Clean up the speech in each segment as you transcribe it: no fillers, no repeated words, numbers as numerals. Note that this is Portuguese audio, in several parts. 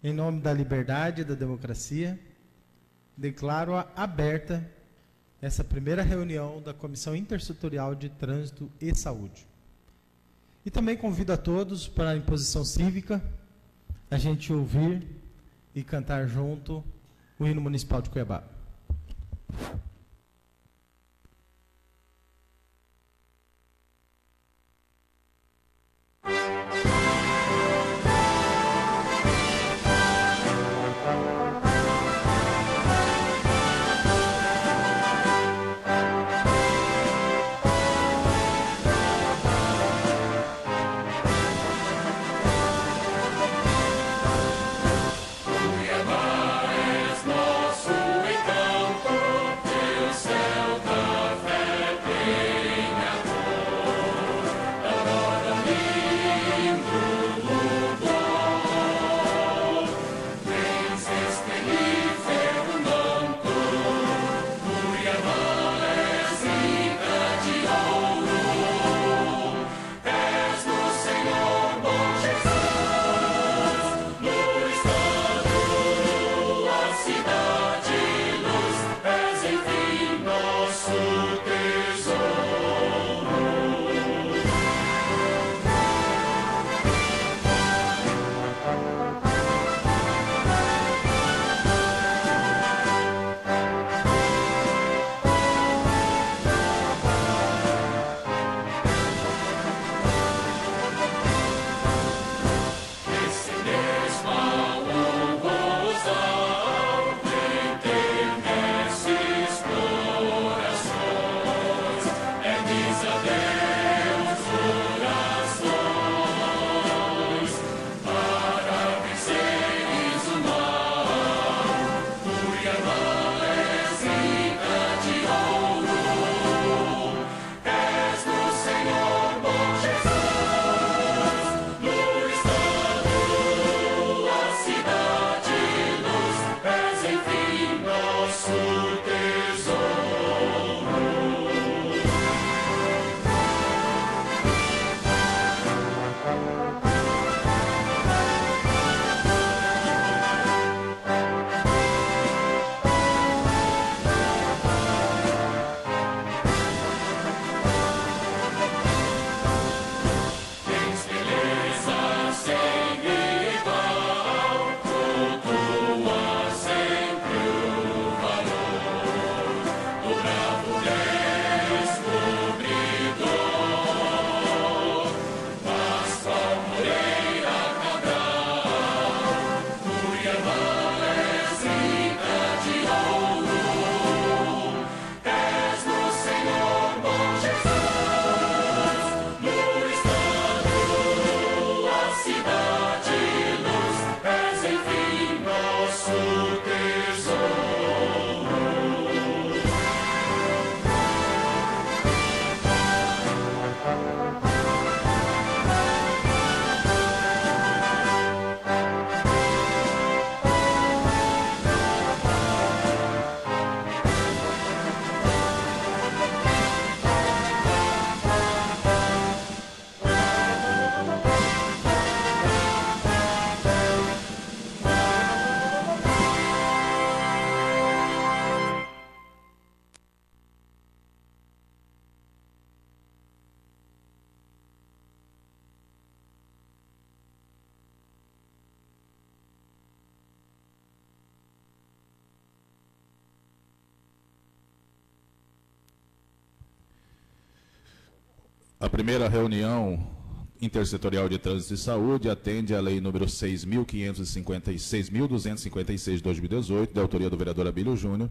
Em nome da liberdade e da democracia, declaro aberta essa primeira reunião da Comissão Intersetorial de Trânsito e Saúde. E também convido a todos para a imposição cívica, a gente ouvir e cantar junto o hino municipal de Cuiabá. A primeira reunião intersetorial de trânsito e saúde atende à lei número 6.256 de 2018, da autoria do vereador Abílio Júnior,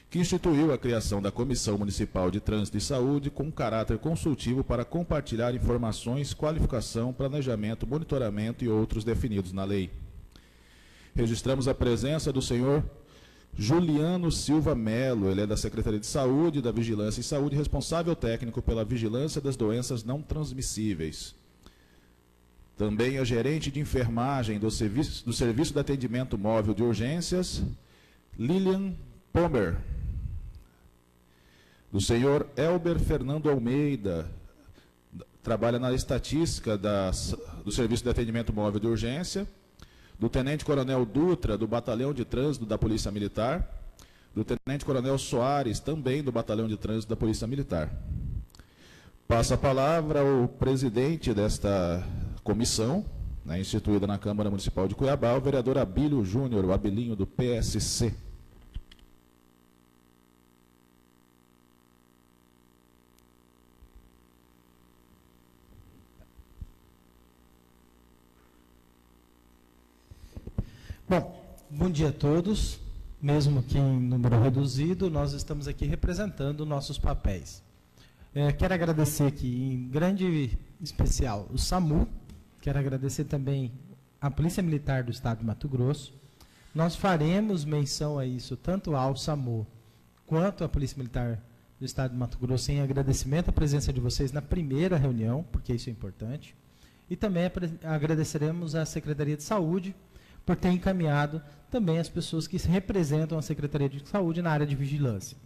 que instituiu a criação da Comissão Municipal de Trânsito e Saúde com caráter consultivo para compartilhar informações, qualificação, planejamento, monitoramento e outros definidos na lei. Registramos a presença do senhor Juliano Silva Melo, ele é da Secretaria de Saúde, da Vigilância em Saúde, responsável técnico pela vigilância das doenças não transmissíveis. Também é gerente de enfermagem do Serviço de Atendimento Móvel de Urgências, Lilian Pomer. Do senhor Elber Fernando Almeida, trabalha na estatística do Serviço de Atendimento Móvel de Urgência. do Tenente Coronel Dutra, do Batalhão de Trânsito da Polícia Militar, do Tenente Coronel Soares, também do Batalhão de Trânsito da Polícia Militar. Passo a palavra ao presidente desta comissão, né, instituída na Câmara Municipal de Cuiabá, o vereador Abílio Júnior, o Abilinho do PSC. Bom dia a todos. Mesmo que em número reduzido, nós estamos aqui representando nossos papéis. Quero agradecer aqui, em grande especial, o SAMU. Quero agradecer também a Polícia Militar do Estado de Mato Grosso. Nós faremos menção a isso, tanto ao SAMU quanto à Polícia Militar do Estado de Mato Grosso, em agradecimento à presença de vocês na primeira reunião, porque isso é importante. E também agradeceremos à Secretaria de Saúde por ter encaminhado também as pessoas que representam a Secretaria de Saúde na área de vigilância.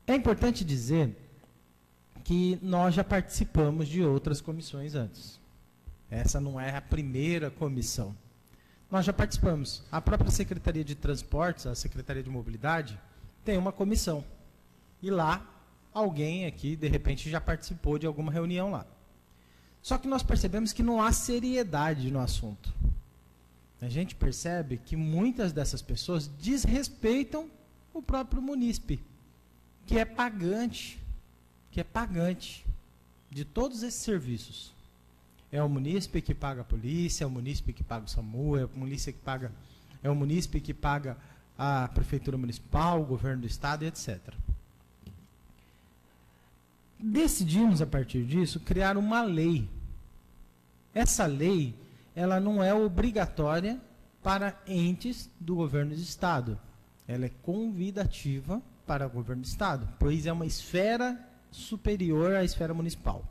É importante dizer que nós já participamos de outras comissões antes. Essa não é a primeira comissão. Nós já participamos. A própria Secretaria de Transportes, a Secretaria de Mobilidade, tem uma comissão. E lá, alguém aqui, de repente, já participou de alguma reunião lá. Só que nós percebemos que não há seriedade no assunto. A gente percebe que muitas dessas pessoas desrespeitam o próprio munícipe, que é pagante de todos esses serviços. É o munícipe que paga a polícia, é o munícipe que paga o SAMU, é o munícipe que paga a prefeitura municipal, o governo do estado, etc. Decidimos, a partir disso, criar uma lei. Essa lei, ela não é obrigatória para entes do governo do estado. Ela é convidativa para o governo do estado, pois é uma esfera superior à esfera municipal.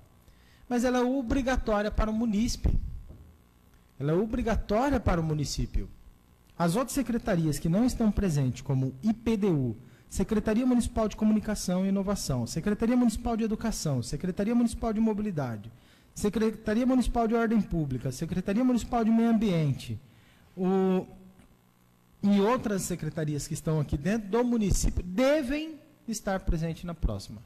Mas ela é obrigatória para o munícipe. Ela é obrigatória para o município. As outras secretarias que não estão presentes, como IPDU, Secretaria Municipal de Comunicação e Inovação, Secretaria Municipal de Educação, Secretaria Municipal de Mobilidade, Secretaria Municipal de Ordem Pública, Secretaria Municipal de Meio Ambiente, e outras secretarias que estão aqui dentro do município devem estar presentes na próxima.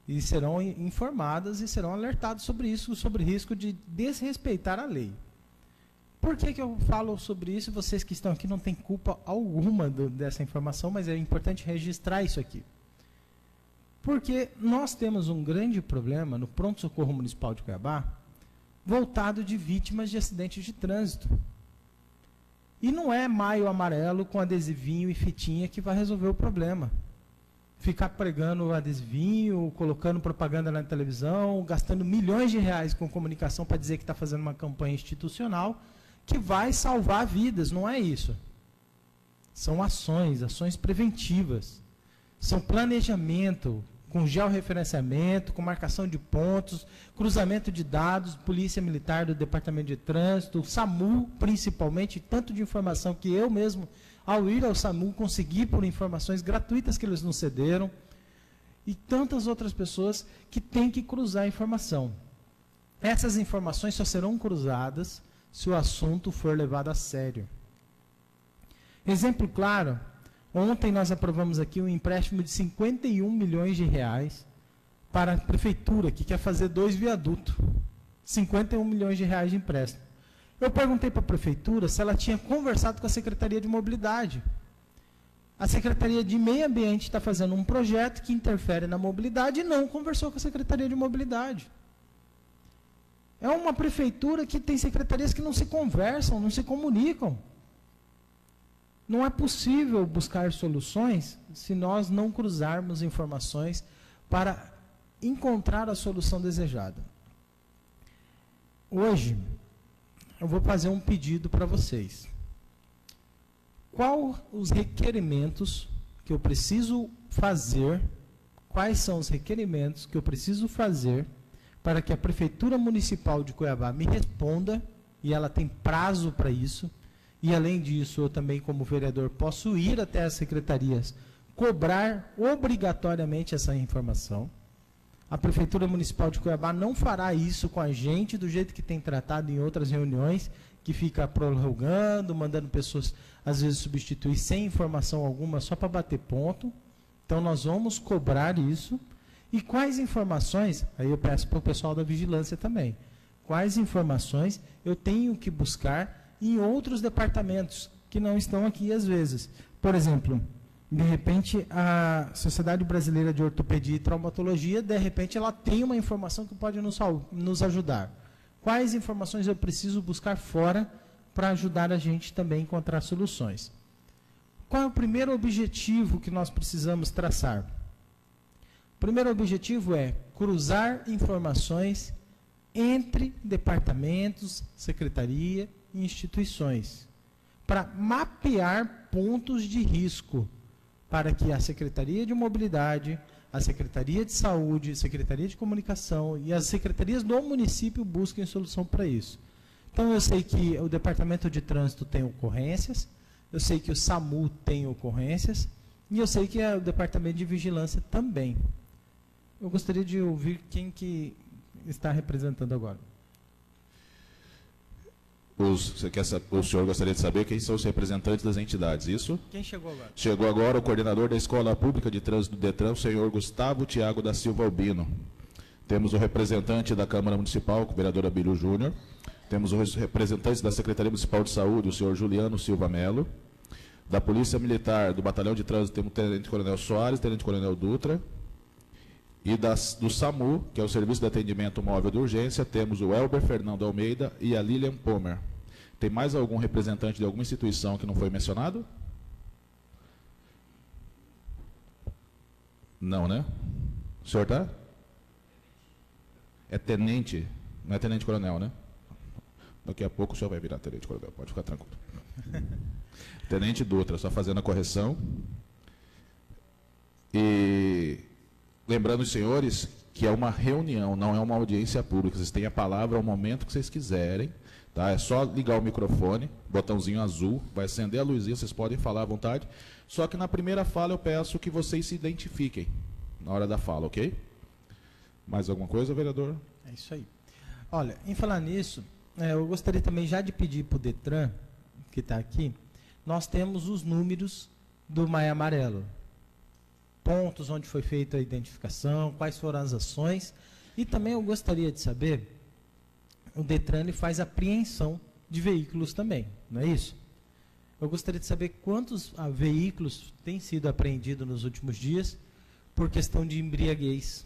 E serão informadas e serão alertadas sobre isso, sobre o risco de desrespeitar a lei. Por que eu falo sobre isso? Vocês que estão aqui não têm culpa alguma dessa informação, mas é importante registrar isso aqui. Porque nós temos um grande problema no Pronto-Socorro Municipal de Cuiabá, voltado de vítimas de acidentes de trânsito. E não é maio amarelo com adesivinho e fitinha que vai resolver o problema. Ficar pregando adesivinho, colocando propaganda na televisão, gastando milhões de reais com comunicação para dizer que está fazendo uma campanha institucional que vai salvar vidas, não é isso. São ações preventivas. São planejamento, com georreferenciamento, com marcação de pontos, cruzamento de dados, Polícia Militar do Departamento de Trânsito, o SAMU, principalmente, tanto de informação que eu mesmo, ao ir ao SAMU, consegui por informações gratuitas que eles nos cederam, e tantas outras pessoas que têm que cruzar a informação. Essas informações só serão cruzadas se o assunto for levado a sério. Exemplo claro, ontem nós aprovamos aqui um empréstimo de 51 milhões de reais para a prefeitura, que quer fazer 2 viadutos. 51 milhões de reais de empréstimo. Eu perguntei para a prefeitura se ela tinha conversado com a Secretaria de Mobilidade. A Secretaria de Meio Ambiente está fazendo um projeto que interfere na mobilidade e não conversou com a Secretaria de Mobilidade. É uma prefeitura que tem secretarias que não se conversam, não se comunicam. Não é possível buscar soluções se nós não cruzarmos informações para encontrar a solução desejada. Hoje, eu vou fazer um pedido para vocês. Quais os requerimentos que eu preciso fazer? Quais são os requerimentos que eu preciso fazer para que a Prefeitura Municipal de Cuiabá me responda, e ela tem prazo para isso, e além disso, eu também, como vereador, posso ir até as secretarias, cobrar obrigatoriamente essa informação. A Prefeitura Municipal de Cuiabá não fará isso com a gente do jeito que tem tratado em outras reuniões, que fica prorrogando, mandando pessoas, às vezes, substituir sem informação alguma, só para bater ponto. Então, nós vamos cobrar isso. E quais informações, aí eu peço para o pessoal da vigilância também, quais informações eu tenho que buscar em outros departamentos que não estão aqui às vezes. Por exemplo, de repente, a Sociedade Brasileira de Ortopedia e Traumatologia, de repente, ela tem uma informação que pode nos ajudar. Quais informações eu preciso buscar fora para ajudar a gente também a encontrar soluções? Qual é o primeiro objetivo que nós precisamos traçar? O primeiro objetivo é cruzar informações entre departamentos, secretaria e instituições, para mapear pontos de risco, para que a Secretaria de Mobilidade, a Secretaria de Saúde, a Secretaria de Comunicação e as secretarias do município busquem solução para isso. Então, eu sei que o Departamento de Trânsito tem ocorrências, eu sei que o SAMU tem ocorrências, e eu sei que o Departamento de Vigilância também. Eu gostaria de ouvir quem que está representando agora. O senhor gostaria de saber quem são os representantes das entidades, isso? Quem chegou agora? Chegou agora o coordenador da Escola Pública de Trânsito do DETRAN, o senhor Gustavo Tiago da Silva Albino. Temos o representante da Câmara Municipal, o vereador Abílio Júnior. Temos os representantes da Secretaria Municipal de Saúde, o senhor Juliano Silva Melo. Da Polícia Militar, do Batalhão de Trânsito, temos o Tenente Coronel Soares, Tenente Coronel Dutra. E do SAMU, que é o Serviço de Atendimento Móvel de Urgência, temos o Elber Fernando Almeida e a Lilian Pomer. Tem mais algum representante de alguma instituição que não foi mencionado? Não, né? O senhor está? É tenente, não é tenente coronel, né? Daqui a pouco o senhor vai virar tenente coronel, pode ficar tranquilo. Tenente Dutra, só fazendo a correção. E lembrando os senhores que é uma reunião, não é uma audiência pública. Vocês têm a palavra ao momento que vocês quiserem. Tá? É só ligar o microfone, botãozinho azul, vai acender a luzinha, vocês podem falar à vontade. Só que na primeira fala eu peço que vocês se identifiquem na hora da fala, ok? Mais alguma coisa, vereador? É isso aí. Olha, em falar nisso, eu gostaria também já de pedir para o DETRAN, que está aqui, nós temos os números do Maia Amarelo. Pontos onde foi feita a identificação, quais foram as ações. E também eu gostaria de saber, o DETRAN ele faz apreensão de veículos também, não é isso? Eu gostaria de saber quantos veículos têm sido apreendidos nos últimos dias por questão de embriaguez,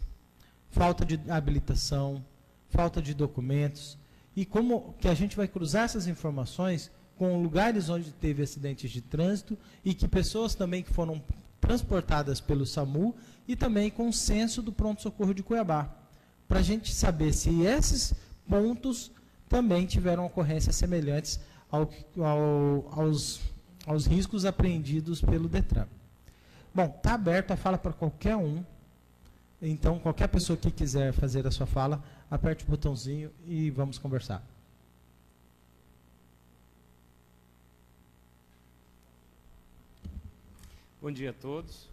falta de habilitação, falta de documentos, e como que a gente vai cruzar essas informações com lugares onde teve acidentes de trânsito e que pessoas também que foram transportadas pelo SAMU e também com o censo do Pronto-Socorro de Cuiabá, para a gente saber se esses pontos também tiveram ocorrências semelhantes aos riscos apreendidos pelo DETRAN. Bom, está aberto a fala para qualquer um, então qualquer pessoa que quiser fazer a sua fala, aperte o botãozinho e vamos conversar. Bom dia a todos.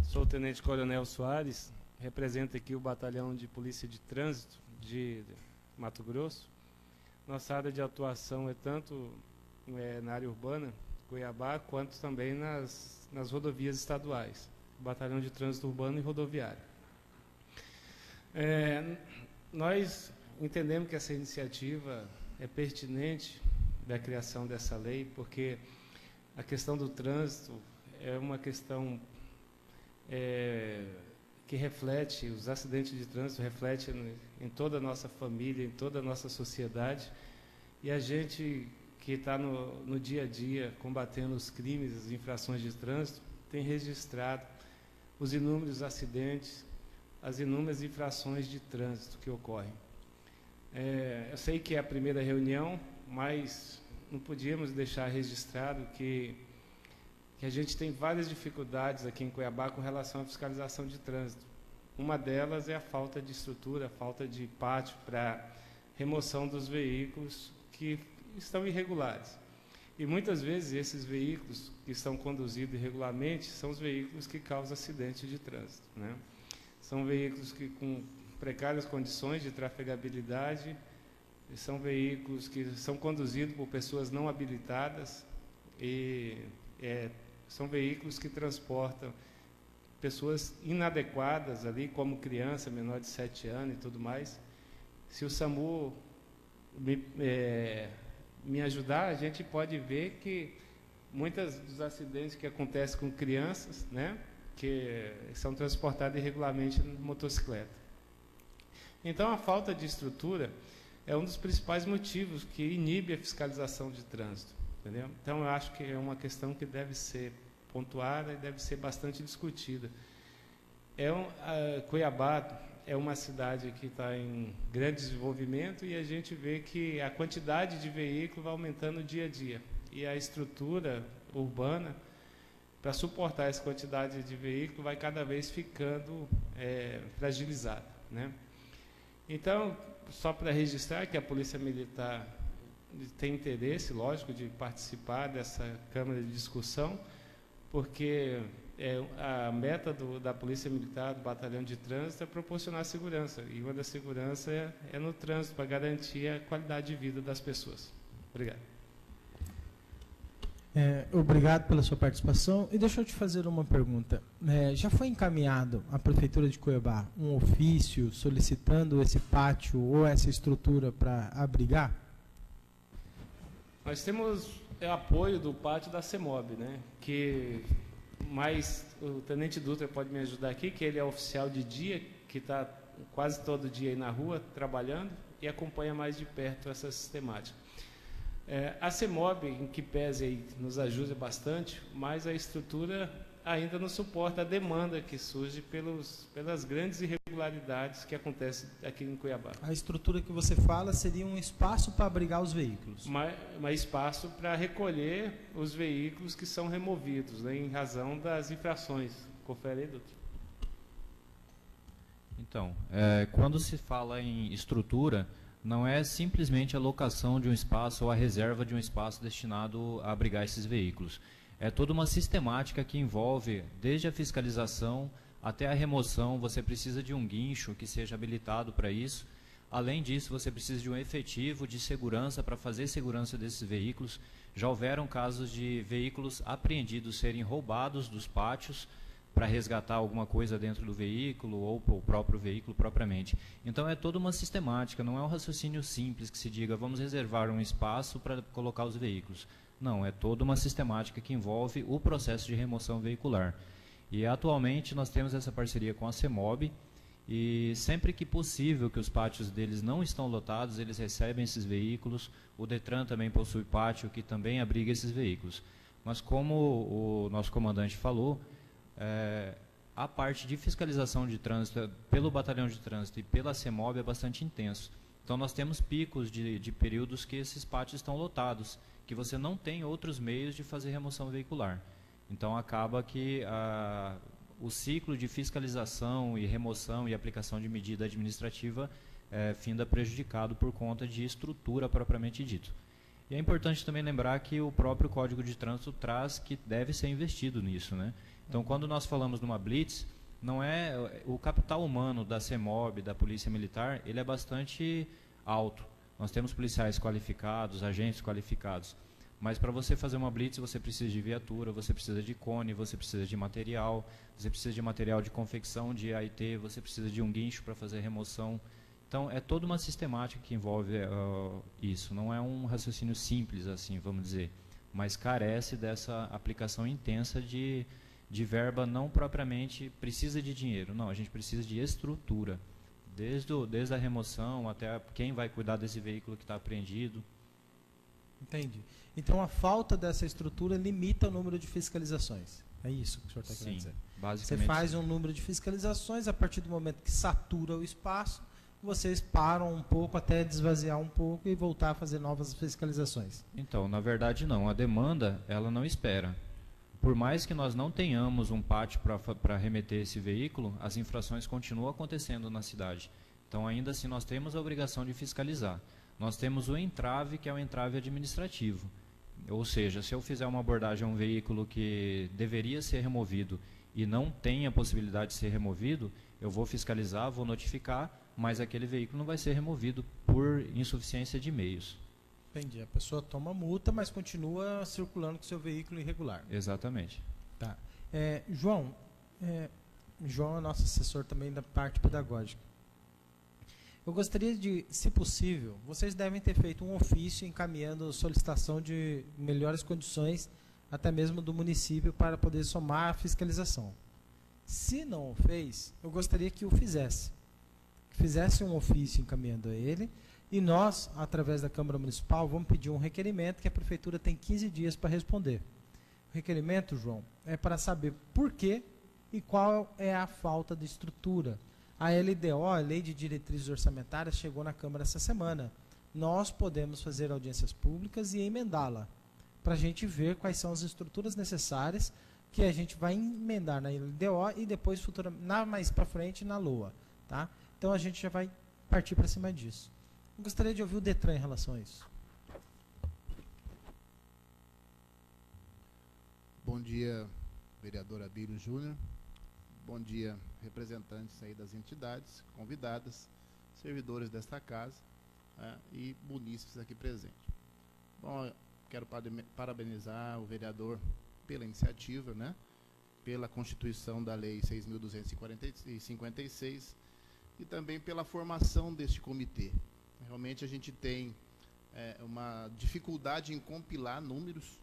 Sou o Tenente Coronel Soares, represento aqui o Batalhão de Polícia de Trânsito de Mato Grosso. Nossa área de atuação é tanto na área urbana, Cuiabá, quanto também nas rodovias estaduais, Batalhão de Trânsito Urbano e Rodoviário. Nós entendemos que essa iniciativa é pertinente da criação dessa lei, porque a questão do trânsito é uma questão que reflete, os acidentes de trânsito refletem em toda a nossa família, em toda a nossa sociedade, e a gente que está no dia a dia combatendo os crimes, as infrações de trânsito, tem registrado os inúmeros acidentes, as inúmeras infrações de trânsito que ocorrem. Eu sei que é a primeira reunião, mas não podíamos deixar registrado que a gente tem várias dificuldades aqui em Cuiabá com relação à fiscalização de trânsito. Uma delas é a falta de estrutura, a falta de pátio para remoção dos veículos que estão irregulares. E muitas vezes esses veículos que estão conduzidos irregularmente são os veículos que causam acidentes de trânsito, né? São veículos que com precárias condições de trafegabilidade, são veículos que são conduzidos por pessoas não habilitadas e são veículos que transportam pessoas inadequadas ali, como criança, menor de 7 anos e tudo mais. Se o SAMU me ajudar, a gente pode ver que muitos dos acidentes que acontecem com crianças, né, que são transportadas irregularmente em motocicleta. Então, a falta de estrutura é um dos principais motivos que inibe a fiscalização de trânsito, entendeu? Então, eu acho que é uma questão que deve ser pontuada e deve ser bastante discutida. Cuiabá é uma cidade que está em grande desenvolvimento e a gente vê que a quantidade de veículos vai aumentando dia a dia. E a estrutura urbana, para suportar essa quantidade de veículos, vai cada vez ficando fragilizada, né? Então, só para registrar que a Polícia Militar tem interesse, lógico, de participar dessa Câmara de Discussão, porque a meta da Polícia Militar, do Batalhão de Trânsito, é proporcionar segurança. E uma das seguranças é no trânsito, para garantir a qualidade de vida das pessoas. Obrigado. Obrigado pela sua participação. E deixa eu te fazer uma pergunta. Já foi encaminhado à Prefeitura de Cuiabá um ofício solicitando esse pátio ou essa estrutura para abrigar? Nós temos apoio do pátio da CEMOB, né? Mas o Tenente Dutra pode me ajudar aqui, que ele é oficial de dia, que está quase todo dia aí na rua trabalhando e acompanha mais de perto essa sistemática. A CEMOB, em que pese aí, nos ajuda bastante, mas a estrutura ainda não suporta a demanda que surge pelas grandes irregularidades que acontecem aqui em Cuiabá. A estrutura que você fala seria um espaço para abrigar os veículos? Mas espaço para recolher os veículos que são removidos, né, em razão das infrações. Confere aí, doutor. Então, quando se fala em estrutura, não é simplesmente a locação de um espaço ou a reserva de um espaço destinado a abrigar esses veículos. É toda uma sistemática que envolve, desde a fiscalização até a remoção. Você precisa de um guincho que seja habilitado para isso. Além disso, você precisa de um efetivo de segurança para fazer segurança desses veículos. Já houveram casos de veículos apreendidos serem roubados dos pátios para resgatar alguma coisa dentro do veículo ou o próprio veículo propriamente. Então é toda uma sistemática, não é um raciocínio simples que se diga vamos reservar um espaço para colocar os veículos. Não, é toda uma sistemática que envolve o processo de remoção veicular. E atualmente nós temos essa parceria com a CEMOB e sempre que possível que os pátios deles não estão lotados, eles recebem esses veículos. O DETRAN também possui pátio que também abriga esses veículos. Mas como o nosso comandante falou, a parte de fiscalização de trânsito pelo Batalhão de Trânsito e pela CEMOB é bastante intenso. Então nós temos picos de períodos que esses pátios estão lotados, que você não tem outros meios de fazer remoção veicular. Então acaba que o ciclo de fiscalização e remoção e aplicação de medida administrativa finda prejudicado por conta de estrutura propriamente dito. E é importante também lembrar que o próprio Código de Trânsito traz que deve ser investido nisso, né? Então, quando nós falamos numa blitz, não é o capital humano da CEMOB, da Polícia Militar, ele é bastante alto. Nós temos policiais qualificados, agentes qualificados, mas para você fazer uma blitz, você precisa de viatura, você precisa de cone, você precisa de material, você precisa de material de confecção de AIT, você precisa de um guincho para fazer remoção. Então, é toda uma sistemática que envolve isso. Não é um raciocínio simples, assim, vamos dizer, mas carece dessa aplicação intensa de verba. Não propriamente precisa de dinheiro, não, a gente precisa de estrutura, desde a remoção até quem vai cuidar desse veículo que está apreendido. Entendi. Então a falta dessa estrutura limita o número de fiscalizações. É isso que o senhor está querendo dizer? Basicamente. Você faz um número de fiscalizações, a partir do momento que satura o espaço, vocês param um pouco até desvaziar um pouco e voltar a fazer novas fiscalizações. Então, na verdade não, a demanda ela não espera. Por mais que nós não tenhamos um pátio para remeter esse veículo, as infrações continuam acontecendo na cidade. Então, ainda assim, nós temos a obrigação de fiscalizar. Nós temos o entrave, que é o entrave administrativo. Ou seja, se eu fizer uma abordagem a um veículo que deveria ser removido e não tem a possibilidade de ser removido, eu vou fiscalizar, vou notificar, mas aquele veículo não vai ser removido por insuficiência de meios. Entendi. A pessoa toma multa, mas continua circulando com seu veículo irregular. Exatamente. Tá. João é nosso assessor também da parte pedagógica. Eu gostaria de, se possível, vocês devem ter feito um ofício encaminhando solicitação de melhores condições, até mesmo do município, para poder somar a fiscalização. Se não o fez, eu gostaria que o fizesse. Que fizesse um ofício encaminhando a ele, e nós, através da Câmara Municipal, vamos pedir um requerimento que a Prefeitura tem 15 dias para responder. O requerimento, João, é para saber por que e qual é a falta de estrutura. A LDO, a Lei de Diretrizes Orçamentárias, chegou na Câmara essa semana. Nós podemos fazer audiências públicas e emendá-la, para a gente ver quais são as estruturas necessárias que a gente vai emendar na LDO e depois, mais para frente, na LOA. Tá? Então, a gente já vai partir para cima disso. Eu gostaria de ouvir o Detran em relação a isso. Bom dia, vereador Abílio Júnior. Bom dia, representantes aí das entidades, convidadas, servidores desta casa e munícipes aqui presentes. Bom, quero parabenizar o vereador pela iniciativa, né, pela constituição da Lei 6.256 e também pela formação deste comitê. Realmente a gente tem uma dificuldade em compilar números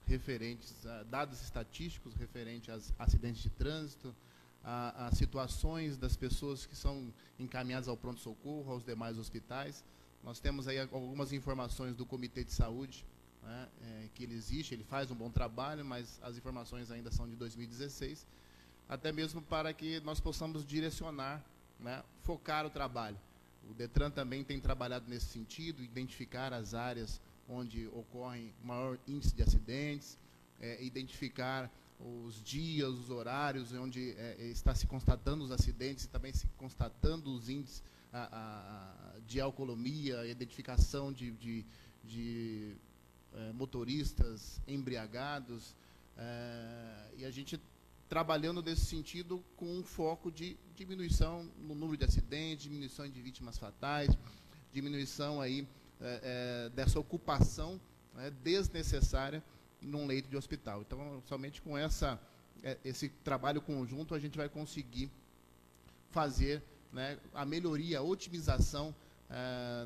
referentes a dados estatísticos referentes aos acidentes de trânsito, a situações das pessoas que são encaminhadas ao pronto-socorro, aos demais hospitais. Nós temos aí algumas informações do Comitê de Saúde, né, que ele existe, ele faz um bom trabalho, mas as informações ainda são de 2016, até mesmo para que nós possamos direcionar, né, focar o trabalho. O Detran também tem trabalhado nesse sentido, identificar as áreas onde ocorrem maior índice de acidentes, identificar os dias, os horários onde está se constatando os acidentes e também se constatando os índices de alcoolemia, identificação de motoristas embriagados, e a gente trabalhando nesse sentido com um foco de diminuição no número de acidentes, diminuição de vítimas fatais, diminuição aí dessa ocupação desnecessária num leito de hospital. Então, somente com esse trabalho conjunto, a gente vai conseguir fazer, né, a melhoria, a otimização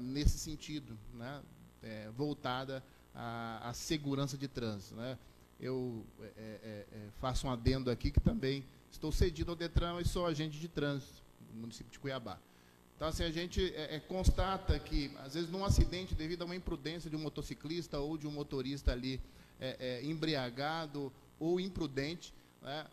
nesse sentido, né, voltada à segurança de trânsito. Né. Eu faço um adendo aqui que também estou cedido ao Detran e sou agente de trânsito no município de Cuiabá. Então, assim, a gente constata que, às vezes, num acidente, devido a uma imprudência de um motociclista ou de um motorista ali embriagado ou imprudente, né,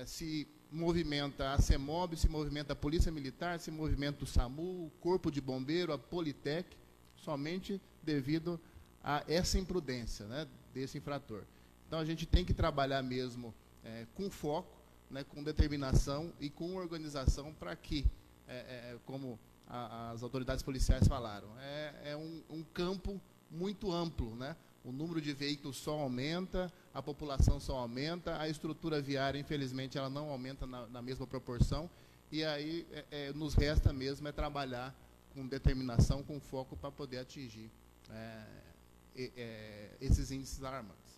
se movimenta a CEMOB, se movimenta a Polícia Militar, se movimenta o SAMU, o Corpo de Bombeiro, a Politec, somente devido a essa imprudência, né, desse infrator. Então, a gente tem que trabalhar mesmo com foco, né, com determinação e com organização para que, como as autoridades policiais falaram, um campo muito amplo, né? O número de veículos só aumenta, a população só aumenta, a estrutura viária, infelizmente, ela não aumenta na mesma proporção, e aí nos resta mesmo trabalhar com determinação, com foco para poder atingir esses índices alarmantes.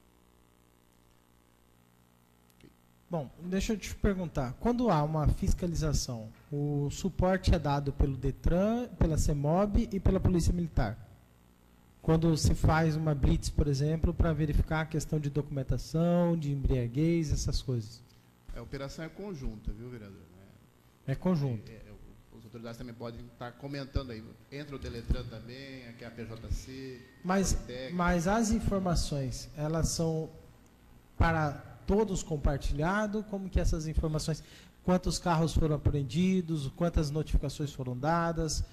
Bom, deixa eu te perguntar, quando há uma fiscalização, o suporte é dado pelo Detran, pela CEMOB e pela Polícia Militar? Quando se faz uma blitz, por exemplo, para verificar a questão de documentação, de embriaguez, essas coisas? A operação é conjunta, viu, vereador? É conjunto. As autoridades também podem estar comentando aí. Entra o Teletran também, aqui é a PJC, mas as informações, elas são para todos compartilhados? Como que essas informações, quantos carros foram apreendidos, quantas notificações foram dadas,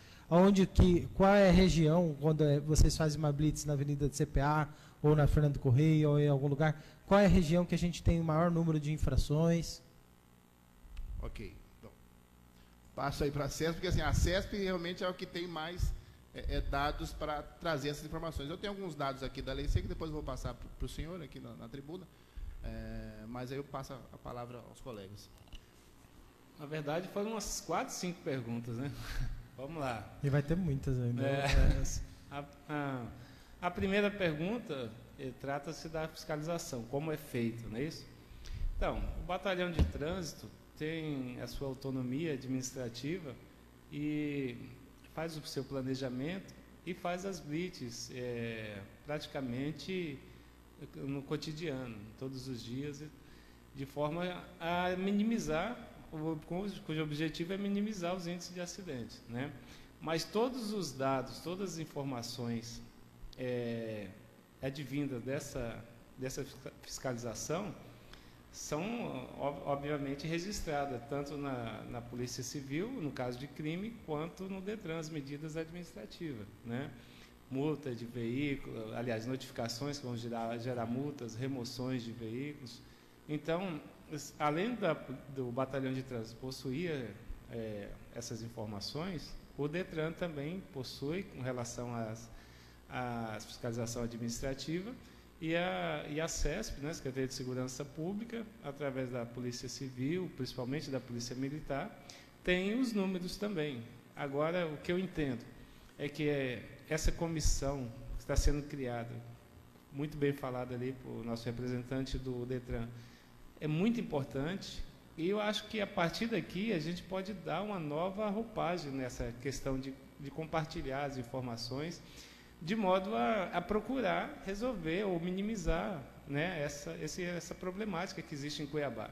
qual é a região, quando vocês fazem uma blitz na Avenida de CPA, ou na Fernando Correia, ou em algum lugar, qual é a região que a gente tem o maior número de infrações? Ok. Então, passo aí para a CESP, porque assim, a CESP realmente é o que tem mais dados para trazer essas informações. Eu tenho alguns dados aqui da Lei Seca, que depois eu vou passar para o senhor aqui na tribuna, mas aí eu passo a palavra aos colegas. Na verdade, foram umas 4, 5 perguntas, né? Vamos lá. E vai ter muitas ainda. A primeira pergunta trata-se da fiscalização, como é feito, não é isso? Então, o batalhão de trânsito tem a sua autonomia administrativa e faz o seu planejamento e faz as blitz praticamente no cotidiano, todos os dias, de forma a minimizar, cujo objetivo é minimizar os índices de acidentes, né? Mas todos os dados, todas as informações advindas dessa fiscalização são, obviamente, registradas, tanto na Polícia Civil, no caso de crime, quanto no DETRAN, as medidas administrativas, né? Multa de veículo, aliás, notificações que vão gerar multas, remoções de veículos. Então, além do batalhão de trânsito possuir essas informações, o DETRAN também possui, com relação à fiscalização administrativa, e a CESP, né, Secretaria de Segurança Pública, através da Polícia Civil, principalmente da Polícia Militar, tem os números também. Agora, o que eu entendo é que essa comissão que está sendo criada, muito bem falada ali por nosso representante do DETRAN, é muito importante, e eu acho que a partir daqui a gente pode dar uma nova roupagem nessa questão de compartilhar as informações, de modo a procurar resolver ou minimizar, né, essa problemática que existe em Cuiabá.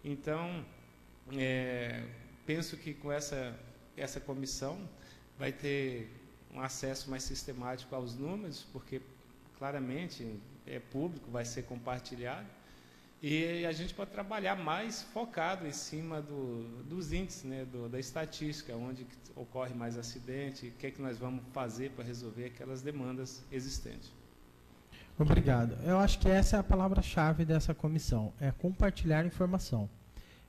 Então, penso que com essa comissão vai ter um acesso mais sistemático aos números, porque claramente é público, vai ser compartilhado, e a gente pode trabalhar mais focado em cima dos índices, né, da estatística, onde ocorre mais acidente, o que é que nós vamos fazer para resolver aquelas demandas existentes. Obrigado. Eu acho que essa é a palavra-chave dessa comissão, é compartilhar informação.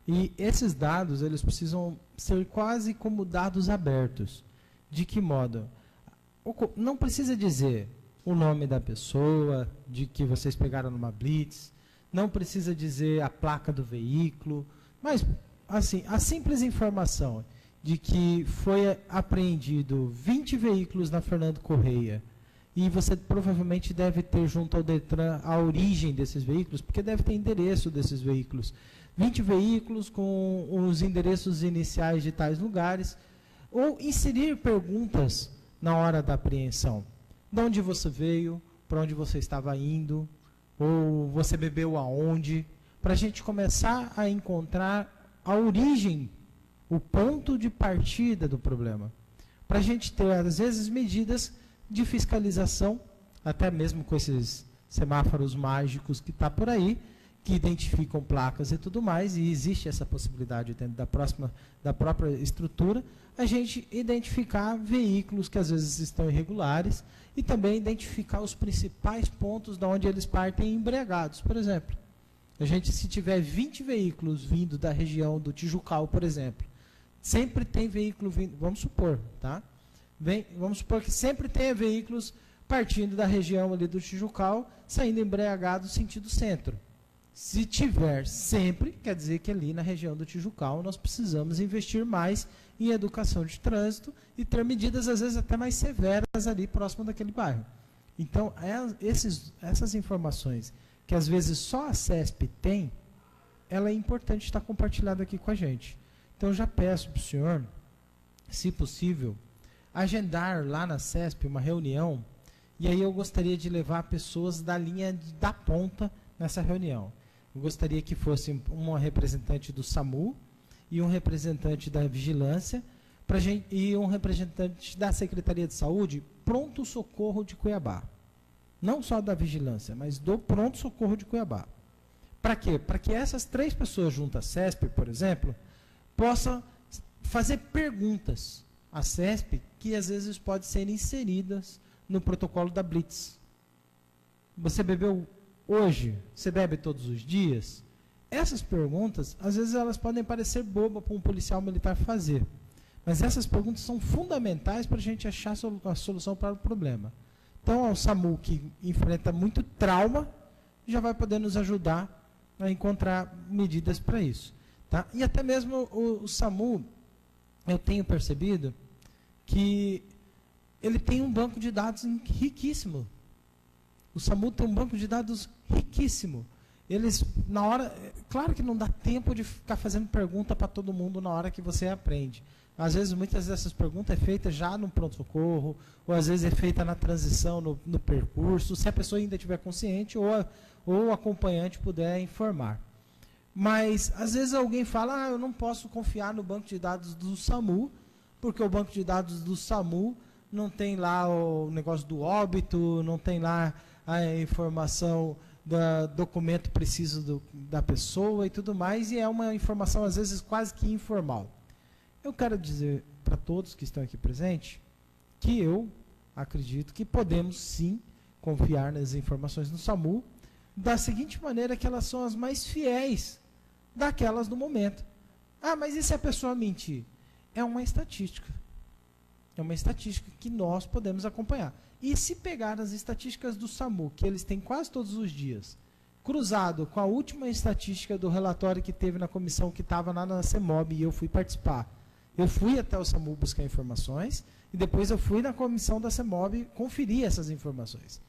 E esses dados, eles precisam ser quase como dados abertos. De que modo? Não precisa dizer o nome da pessoa, de que vocês pegaram numa blitz, não precisa dizer a placa do veículo, mas assim, a simples informação de que foi apreendido 20 veículos na Fernando Correia, e você provavelmente deve ter junto ao DETRAN a origem desses veículos, porque deve ter endereço desses veículos. 20 veículos com os endereços iniciais de tais lugares, ou inserir perguntas na hora da apreensão. De onde você veio, para onde você estava indo, ou você bebeu aonde, para a gente começar a encontrar a origem, o ponto de partida do problema. Para a gente ter, às vezes, medidas de fiscalização, até mesmo com esses semáforos mágicos que está por aí, que identificam placas e tudo mais, e existe essa possibilidade dentro da própria estrutura, a gente identificar veículos que às vezes estão irregulares e também identificar os principais pontos de onde eles partem embriagados. Por exemplo, se tiver 20 veículos vindo da região do Tijucal, por exemplo, sempre tem veículo vindo, vamos supor, tá? Vamos supor que sempre tenha veículos partindo da região ali do Tijucal, saindo embriagados sentido centro. Se tiver sempre, quer dizer que ali na região do Tijucal nós precisamos investir mais em educação de trânsito e ter medidas, às vezes, até mais severas ali próximo daquele bairro. Então, essas informações que às vezes só a CESP tem, ela é importante estar compartilhada aqui com a gente. Então, eu já peço para o senhor, se possível, agendar lá na CESP uma reunião, e aí eu gostaria de levar pessoas da linha da ponta nessa reunião. Eu gostaria que fosse uma representante do SAMU e um representante da Vigilância e um representante da Secretaria de Saúde, Pronto Socorro de Cuiabá. Não só da Vigilância, mas do Pronto Socorro de Cuiabá. Para quê? Para que essas 3 pessoas junto à CESP, por exemplo, possam fazer perguntas à CESP que às vezes podem ser inseridas no protocolo da Blitz. Você bebeu hoje? Você bebe todos os dias? Essas perguntas, às vezes elas podem parecer bobas para um policial militar fazer, Mas essas perguntas são fundamentais para a gente achar a solução para o problema. Então, o SAMU, que enfrenta muito trauma, já vai poder nos ajudar a encontrar medidas para isso. Tá? E até mesmo o SAMU, eu tenho percebido que ele tem um banco de dados riquíssimo. O SAMU tem um banco de dados riquíssimo. Eles, na hora, claro que não dá tempo de ficar fazendo pergunta para todo mundo na hora que você aprende. Às vezes, muitas dessas perguntas é feita já no pronto-socorro, ou às vezes é feita na transição, no percurso, se a pessoa ainda estiver consciente ou o acompanhante puder informar. Mas, às vezes, alguém fala, eu não posso confiar no banco de dados do SAMU, porque o banco de dados do SAMU não tem lá o negócio do óbito, não tem lá a informação do documento preciso da pessoa e tudo mais, e é uma informação, às vezes, quase que informal. Eu quero dizer para todos que estão aqui presentes que eu acredito que podemos sim confiar nas informações do SAMU da seguinte maneira, que elas são as mais fiéis daquelas do momento. Ah, mas e se a pessoa mentir? É uma estatística. É uma estatística que nós podemos acompanhar. E se pegar as estatísticas do SAMU, que eles têm quase todos os dias, cruzado com a última estatística do relatório que teve na comissão que estava lá na CEMOB e eu fui participar, eu fui até o SAMU buscar informações e depois eu fui na comissão da CEMOB conferir essas informações.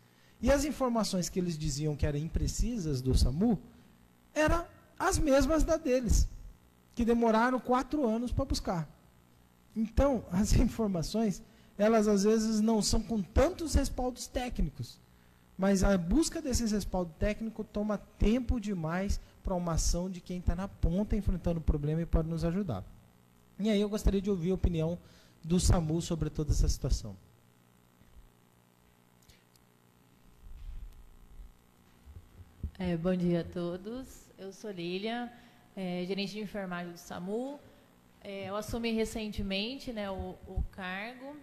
E as informações que eles diziam que eram imprecisas do SAMU eram as mesmas da deles, que demoraram 4 anos para buscar. Então, as informações, elas às vezes não são com tantos respaldos técnicos, mas a busca desses respaldos técnicos toma tempo demais para uma ação de quem está na ponta enfrentando o problema e pode nos ajudar. E aí eu gostaria de ouvir a opinião do SAMU sobre toda essa situação. Bom dia a todos. Eu sou Lília, gerente de enfermagem do SAMU. Eu assumi recentemente, né, o cargo,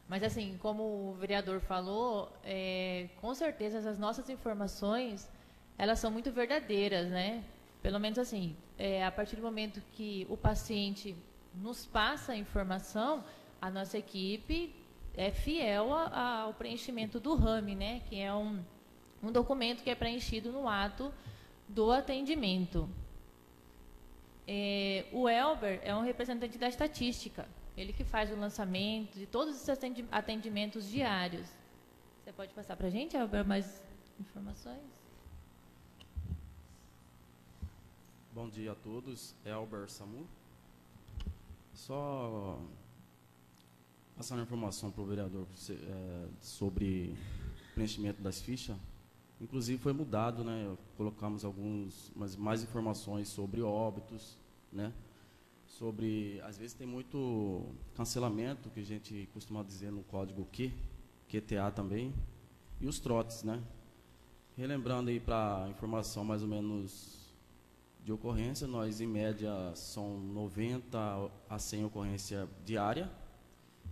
mas assim, como o vereador falou, com certeza as nossas informações, elas são muito verdadeiras, né? Pelo menos assim, a partir do momento que o paciente nos passa a informação, a nossa equipe é fiel ao preenchimento do RAME, né? Que é um documento que é preenchido no ato do atendimento. O Elber é um representante da estatística, ele que faz o lançamento de todos esses atendimentos diários. Você pode passar para a gente, Elber, mais informações? Bom dia a todos, Elber SAMU. Só passando informação para o vereador sobre preenchimento das fichas. Inclusive foi mudado, né? Colocamos mais informações sobre óbitos, né? Sobre, às vezes tem muito cancelamento, que a gente costuma dizer no código QTA também, e os trotes, né? Relembrando aí para informação mais ou menos de ocorrência, nós em média são 90 a 100 ocorrências diárias.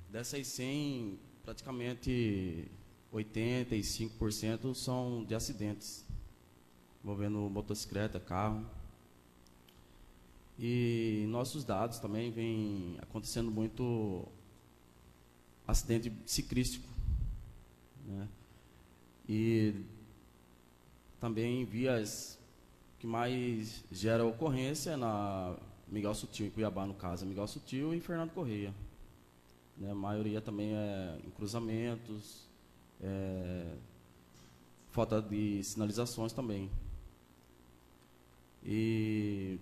Dessas 100, praticamente 85% são de acidentes, envolvendo motocicleta, carro. E nossos dados também vem acontecendo muito acidente ciclístico, né? E também vias que mais gera ocorrência na Miguel Sutil, em Cuiabá, no caso, Miguel Sutil e Fernando Correia, né? A maioria também é em cruzamentos, falta de sinalizações também. E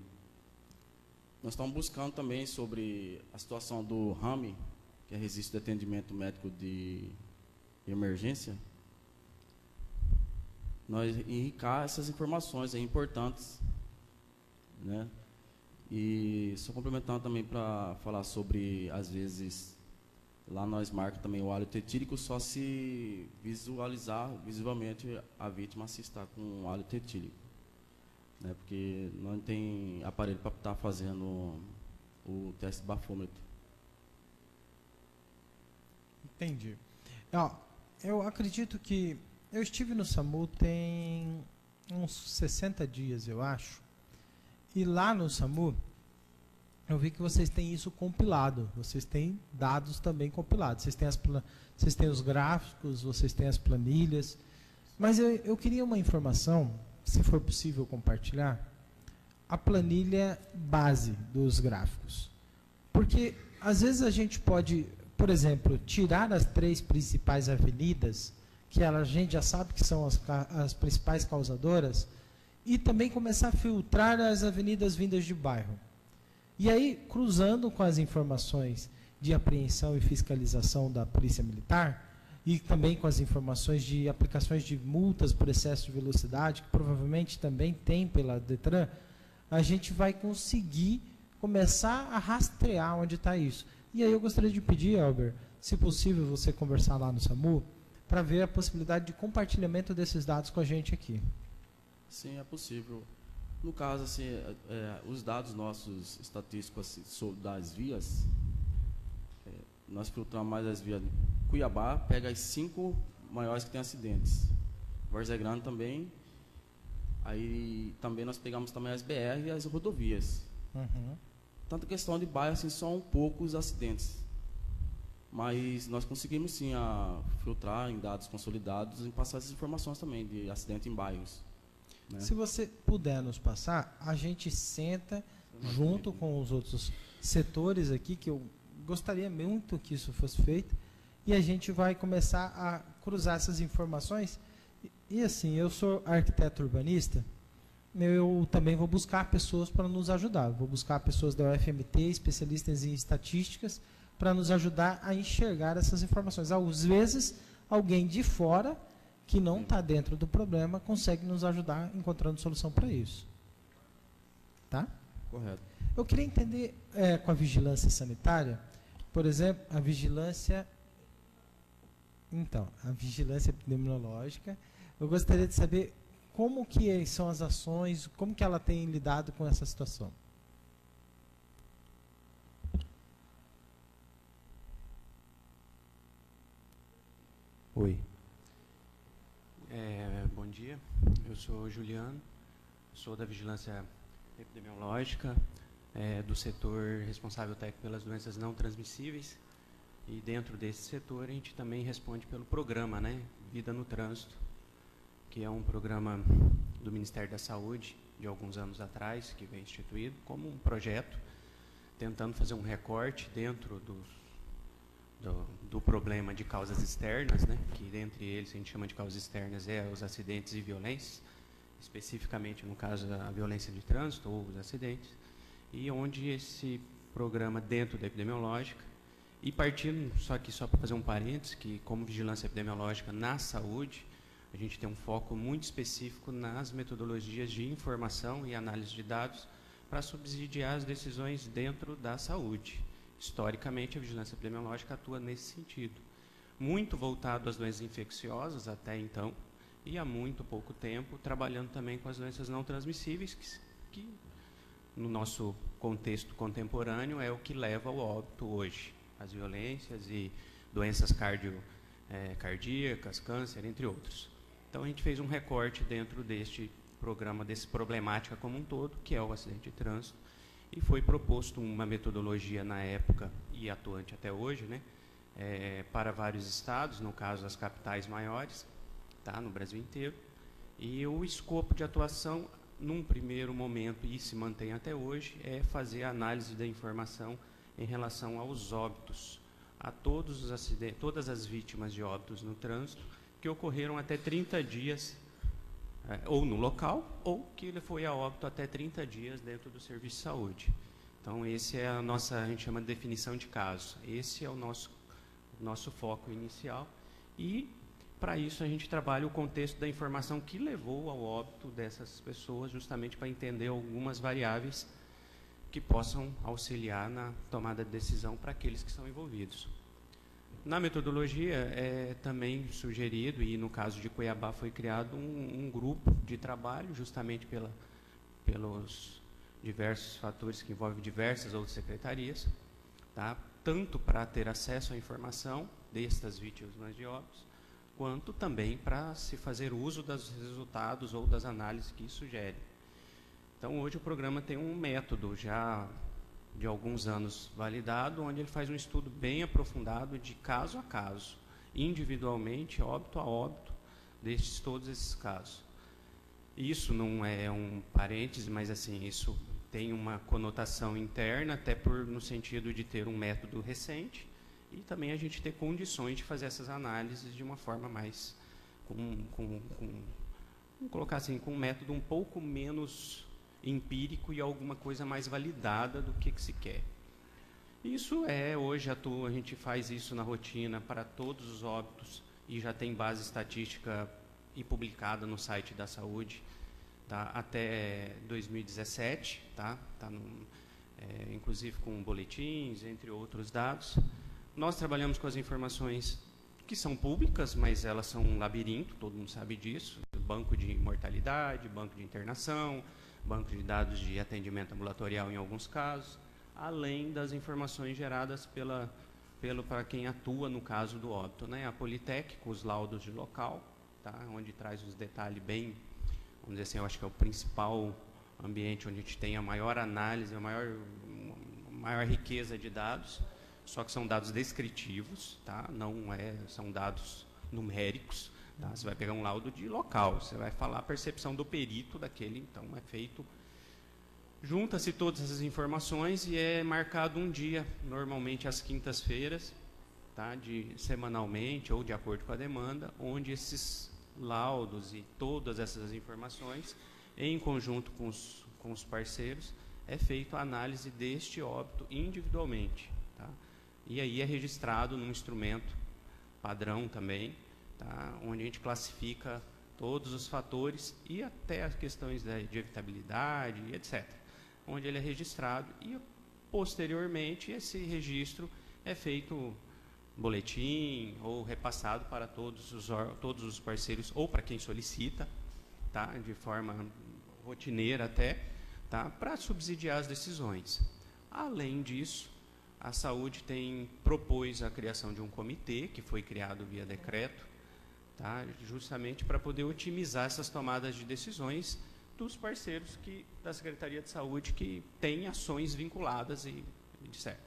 nós estamos buscando também sobre a situação do RAME, que é Registro de Atendimento Médico de Emergência, nós enriquecer essas informações importantes, né? E só complementando também para falar sobre, às vezes, lá nós marcamos também o hálito etílico, só se visualizar visivelmente a vítima se está com um hálito etílico, né? Porque não tem aparelho para estar fazendo o teste de bafômetro. Entendi. Eu acredito que eu estive no SAMU tem uns 60 dias, eu acho. E lá no SAMU, eu vi que vocês têm isso compilado, vocês têm dados também compilados, vocês têm os gráficos, vocês têm as planilhas, mas eu queria uma informação, se for possível compartilhar, a planilha base dos gráficos. Porque às vezes a gente pode, por exemplo, tirar as 3 principais avenidas, que a gente já sabe que são as principais causadoras, e também começar a filtrar as avenidas vindas de bairro. E aí, cruzando com as informações de apreensão e fiscalização da Polícia Militar, e também com as informações de aplicações de multas por excesso de velocidade, que provavelmente também tem pela Detran, a gente vai conseguir começar a rastrear onde está isso. E aí eu gostaria de pedir, Elber, se possível, você conversar lá no SAMU, para ver a possibilidade de compartilhamento desses dados com a gente aqui. Sim, é possível. No caso, assim, os dados nossos estatísticos assim, das vias, nós filtramos mais as vias. Cuiabá pega as 5 maiores que têm acidentes. Várzea Grande também. Aí também nós pegamos também as BR e as rodovias. Uhum. Tanto questão de bairro, assim, são poucos acidentes. Mas nós conseguimos sim filtrar em dados consolidados e passar essas informações também de acidente em bairros. Né? Se você puder nos passar, a gente senta junto com os outros setores aqui, que eu gostaria muito que isso fosse feito, e a gente vai começar a cruzar essas informações. E assim, eu sou arquiteto urbanista, eu também vou buscar pessoas para nos ajudar. Vou buscar pessoas da UFMT, especialistas em estatísticas, para nos ajudar a enxergar essas informações. Às vezes, alguém de fora, que não está dentro do problema, consegue nos ajudar encontrando solução para isso. Tá? Correto. Eu queria entender com a vigilância sanitária, por exemplo, a vigilância epidemiológica. Eu gostaria de saber como que são as ações, como que ela tem lidado com essa situação. Oi. Bom dia, eu sou Juliano, sou da Vigilância Epidemiológica, do setor responsável técnico pelas doenças não transmissíveis, e dentro desse setor a gente também responde pelo programa, né, Vida no Trânsito, que é um programa do Ministério da Saúde de alguns anos atrás, que vem instituído como um projeto, tentando fazer um recorte dentro do problema de causas externas, né, que dentre eles a gente chama de causas externas os acidentes e violências, especificamente no caso a violência de trânsito ou os acidentes, e onde esse programa dentro da epidemiológica, e partindo, só para fazer um parênteses, que como vigilância epidemiológica na saúde, a gente tem um foco muito específico nas metodologias de informação e análise de dados para subsidiar as decisões dentro da saúde. Historicamente, a vigilância epidemiológica atua nesse sentido. Muito voltado às doenças infecciosas até então, e há muito pouco tempo trabalhando também com as doenças não transmissíveis, que no nosso contexto contemporâneo é o que leva ao óbito hoje. As violências e doenças cardíacas, câncer, entre outros. Então, a gente fez um recorte dentro deste programa, desse problemática como um todo, que é o acidente de trânsito, e foi proposto uma metodologia na época, e atuante até hoje, né, para vários estados, no caso as capitais maiores, tá, no Brasil inteiro, e o escopo de atuação, num primeiro momento, e se mantém até hoje, é fazer a análise da informação em relação aos óbitos, a todos os acidentes, todas as vítimas de óbitos no trânsito, que ocorreram até 30 dias, ou no local, ou que ele foi a óbito até 30 dias dentro do serviço de saúde. Então, esse é a gente chama de definição de caso. Esse é o nosso foco inicial. E, para isso, a gente trabalha o contexto da informação que levou ao óbito dessas pessoas, justamente para entender algumas variáveis que possam auxiliar na tomada de decisão para aqueles que são envolvidos. Na metodologia, é também sugerido, e no caso de Cuiabá foi criado um grupo de trabalho, justamente pelos diversos fatores que envolvem diversas outras secretarias, tá? Tanto para ter acesso à informação destas vítimas de óbitos, quanto também para se fazer uso dos resultados ou das análises que isso sugere. Então, hoje o programa tem um método já de alguns anos validado, onde ele faz um estudo bem aprofundado de caso a caso, individualmente, óbito a óbito, todos esses casos. Isso não é um parêntese, mas assim, isso tem uma conotação interna, até no sentido de ter um método recente, e também a gente ter condições de fazer essas análises de uma forma mais, vamos colocar assim, com um método um pouco menos empírico e alguma coisa mais validada do que se quer. Isso hoje a gente faz isso na rotina para todos os óbitos e já tem base estatística e publicada no site da saúde, tá? Até 2017, tá? Inclusive com boletins, entre outros dados. Nós trabalhamos com as informações que são públicas, mas elas são um labirinto, todo mundo sabe disso, banco de mortalidade, banco de internação, banco de dados de atendimento ambulatorial em alguns casos, além das informações geradas para quem atua no caso do óbito, né? A Politec, com os laudos de local, tá? Onde traz os detalhes bem, vamos dizer assim, eu acho que é o principal ambiente onde a gente tem a maior análise, a maior riqueza de dados, só que são dados descritivos, tá? São dados numéricos. Tá? Você vai pegar um laudo de local, você vai falar a percepção do perito daquele, então é feito. Junta-se todas essas informações e é marcado um dia, normalmente às quintas-feiras, tá? Semanalmente ou de acordo com a demanda, onde esses laudos e todas essas informações, em conjunto com os parceiros, é feita a análise deste óbito individualmente. Tá? E aí é registrado num instrumento padrão também, tá? Onde a gente classifica todos os fatores e até as questões de evitabilidade, etc. Onde ele é registrado e, posteriormente, esse registro é feito boletim ou repassado para todos os parceiros ou para quem solicita, tá? De forma rotineira até, tá? Para subsidiar as decisões. Além disso, a saúde propôs a criação de um comitê, que foi criado via decreto, tá? Justamente para poder otimizar essas tomadas de decisões dos parceiros da Secretaria de Saúde que têm ações vinculadas e etc.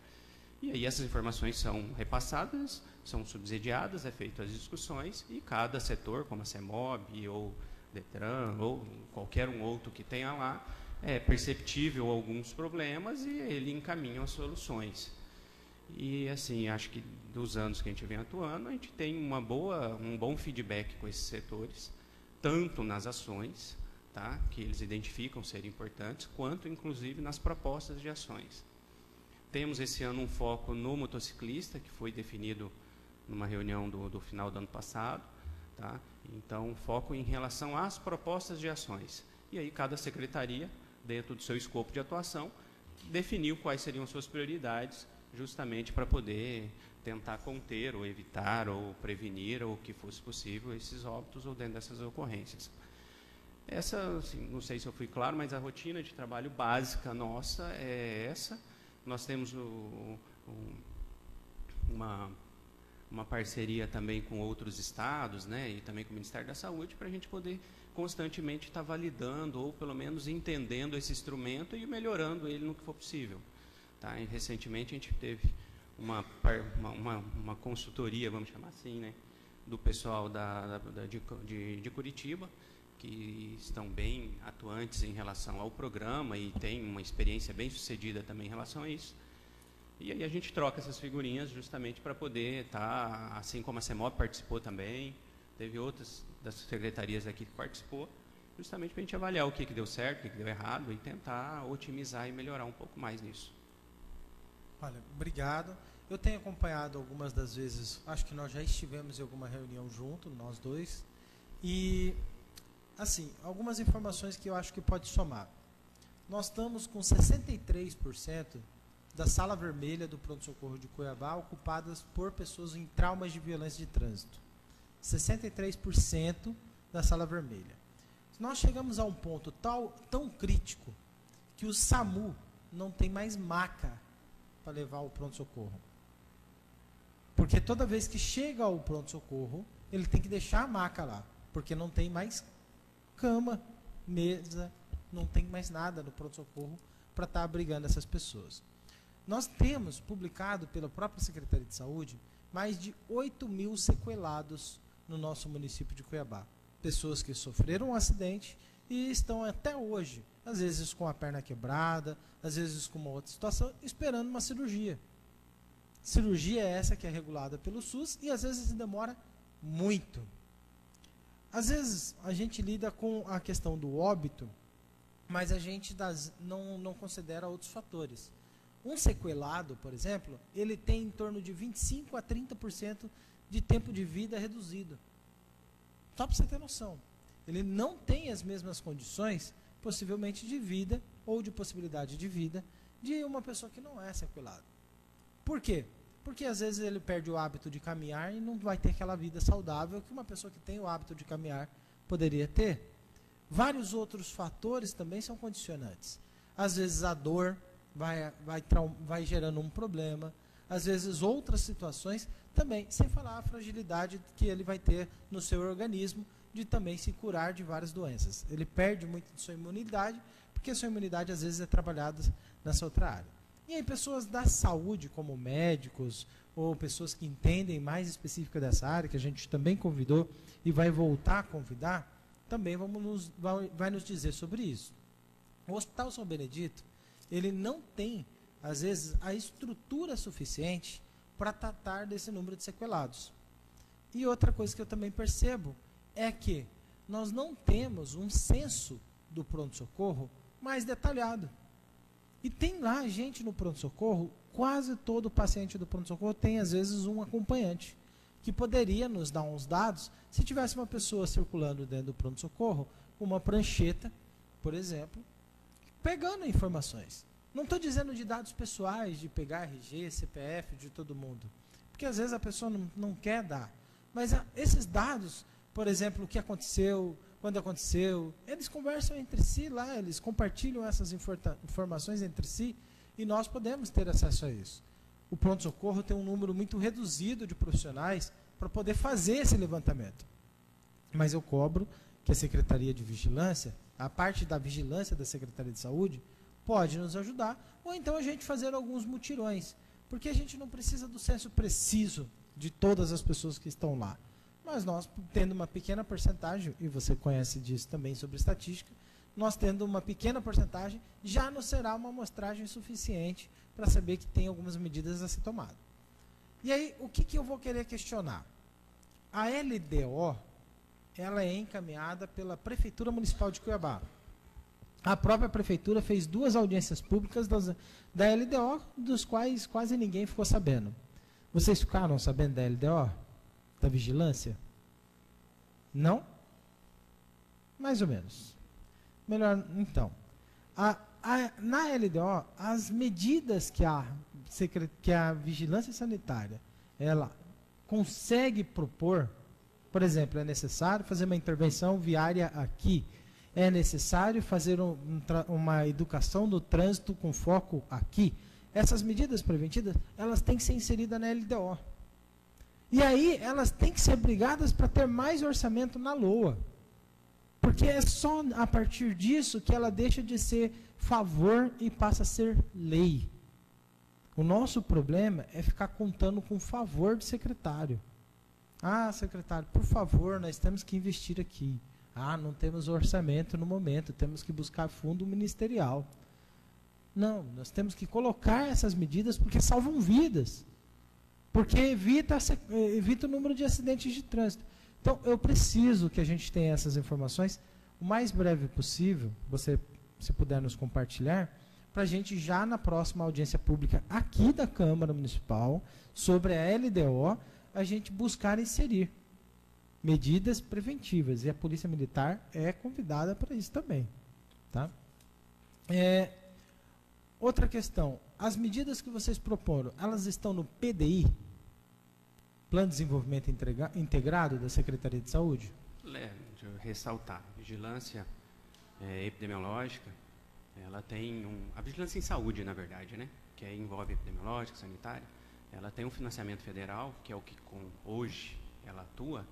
E aí essas informações são repassadas, são subsidiadas, é feito as discussões e cada setor, como a CEMOB ou DETRAN ou qualquer um outro que tenha lá, é perceptível alguns problemas e ele encaminha as soluções. E assim, acho que dos anos que a gente vem atuando, a gente tem um bom feedback com esses setores, tanto nas ações, tá, que eles identificam serem importantes, quanto inclusive nas propostas de ações. Temos esse ano um foco no motociclista, que foi definido numa reunião do final do ano passado, tá? Então, foco em relação às propostas de ações. E aí cada secretaria, dentro do seu escopo de atuação, definiu quais seriam suas prioridades, justamente para poder tentar conter, ou evitar, ou prevenir, ou o que fosse possível, esses óbitos ou dentro dessas ocorrências. Essa, assim, não sei se eu fui claro, mas a rotina de trabalho básica nossa é essa. Nós temos uma parceria também com outros estados, né, e também com o Ministério da Saúde, para a gente poder constantemente estar validando, ou pelo menos entendendo esse instrumento e melhorando ele no que for possível. Tá? E recentemente a gente teve uma consultoria, vamos chamar assim, né, do pessoal de Curitiba, que estão bem atuantes em relação ao programa e tem uma experiência bem sucedida também em relação a isso. E aí a gente troca essas figurinhas justamente para poder estar, assim como a CEMOB participou também, teve outras das secretarias aqui que participou, justamente para a gente avaliar o que deu certo, o que deu errado e tentar otimizar e melhorar um pouco mais nisso. Olha, obrigado. Eu tenho acompanhado algumas das vezes, acho que nós já estivemos em alguma reunião junto, nós dois, e, assim, algumas informações que eu acho que pode somar. Nós estamos com 63% da sala vermelha do pronto-socorro de Cuiabá ocupadas por pessoas em traumas de violência de trânsito. 63% da sala vermelha. Nós chegamos a um ponto tão crítico que o SAMU não tem mais maca para levar o pronto-socorro. Porque toda vez que chega ao pronto-socorro, ele tem que deixar a maca lá, porque não tem mais cama, mesa, não tem mais nada no pronto-socorro para estar abrigando essas pessoas. Nós temos publicado pela própria Secretaria de Saúde mais de 8.000 sequelados no nosso município de Cuiabá. Pessoas que sofreram um acidente e estão até hoje, às vezes com a perna quebrada, às vezes com uma outra situação, esperando uma cirurgia. Cirurgia é essa que é regulada pelo SUS e às vezes demora muito. Às vezes a gente lida com a questão do óbito, mas a gente não considera outros fatores. Um sequelado, por exemplo, ele tem em torno de 25% a 30% de tempo de vida reduzido. Só para você ter noção. Ele não tem as mesmas condições, possivelmente, de vida ou de possibilidade de vida de uma pessoa que não é sequelada. Por quê? Porque às vezes ele perde o hábito de caminhar e não vai ter aquela vida saudável que uma pessoa que tem o hábito de caminhar poderia ter. Vários outros fatores também são condicionantes. Às vezes a dor vai gerando um problema, às vezes outras situações também, sem falar a fragilidade que ele vai ter no seu organismo de também se curar de várias doenças. Ele perde muito de sua imunidade, porque a sua imunidade às vezes é trabalhada nessa outra área. E aí pessoas da saúde, como médicos, ou pessoas que entendem mais específica dessa área, que a gente também convidou e vai voltar a convidar, também vai nos dizer sobre isso. O Hospital São Benedito, ele não tem, às vezes, a estrutura suficiente para tratar desse número de sequelados. E outra coisa que eu também percebo é que nós não temos um censo do pronto-socorro mais detalhado. E tem lá gente no pronto-socorro, quase todo paciente do pronto-socorro tem, às vezes, um acompanhante, que poderia nos dar uns dados se tivesse uma pessoa circulando dentro do pronto-socorro com uma prancheta, por exemplo, pegando informações. Não estou dizendo de dados pessoais, de pegar RG, CPF de todo mundo, porque às vezes a pessoa não quer dar. Mas esses dados, por exemplo, o que aconteceu, quando aconteceu, eles conversam entre si lá, eles compartilham essas informações entre si e nós podemos ter acesso a isso. O pronto-socorro tem um número muito reduzido de profissionais para poder fazer esse levantamento. Mas eu cobro que a Secretaria de Vigilância, a parte da vigilância da Secretaria de Saúde, pode nos ajudar, ou então a gente fazer alguns mutirões, porque a gente não precisa do censo preciso de todas as pessoas que estão lá. Mas nós, tendo uma pequena porcentagem, e você conhece disso também sobre estatística, nós tendo uma pequena porcentagem, já não será uma amostragem suficiente para saber que tem algumas medidas a ser tomadas. E aí, o que eu vou querer questionar? A LDO, ela é encaminhada pela Prefeitura Municipal de Cuiabá. A própria Prefeitura fez 2 audiências públicas da LDO, dos quais quase ninguém ficou sabendo. Vocês ficaram sabendo da LDO? Da vigilância? Não? Mais ou menos. Melhor, então. Na LDO, as medidas que a vigilância sanitária ela consegue propor, por exemplo, é necessário fazer uma intervenção viária aqui, é necessário fazer uma educação do trânsito com foco aqui. Essas medidas preventivas, elas têm que ser inseridas na LDO. E aí, elas têm que ser obrigadas para ter mais orçamento na LOA. Porque é só a partir disso que ela deixa de ser favor e passa a ser lei. O nosso problema é ficar contando com o favor do secretário. Ah, secretário, por favor, nós temos que investir aqui. Ah, não temos orçamento no momento, temos que buscar fundo ministerial. Não, nós temos que colocar essas medidas porque salvam vidas. Porque evita o número de acidentes de trânsito. Então, eu preciso que a gente tenha essas informações o mais breve possível, você, se puder nos compartilhar, para a gente já na próxima audiência pública aqui da Câmara Municipal, sobre a LDO, a gente buscar inserir medidas preventivas. E a Polícia Militar é convidada para isso também. Tá? Outra questão, as medidas que vocês proporam, elas estão no PDI? Plano de Desenvolvimento Integrado da Secretaria de Saúde? Deixa eu ressaltar, vigilância epidemiológica, ela tem a vigilância em saúde, na verdade, né, que envolve epidemiológica, sanitária, ela tem um financiamento federal, que é o que hoje ela atua,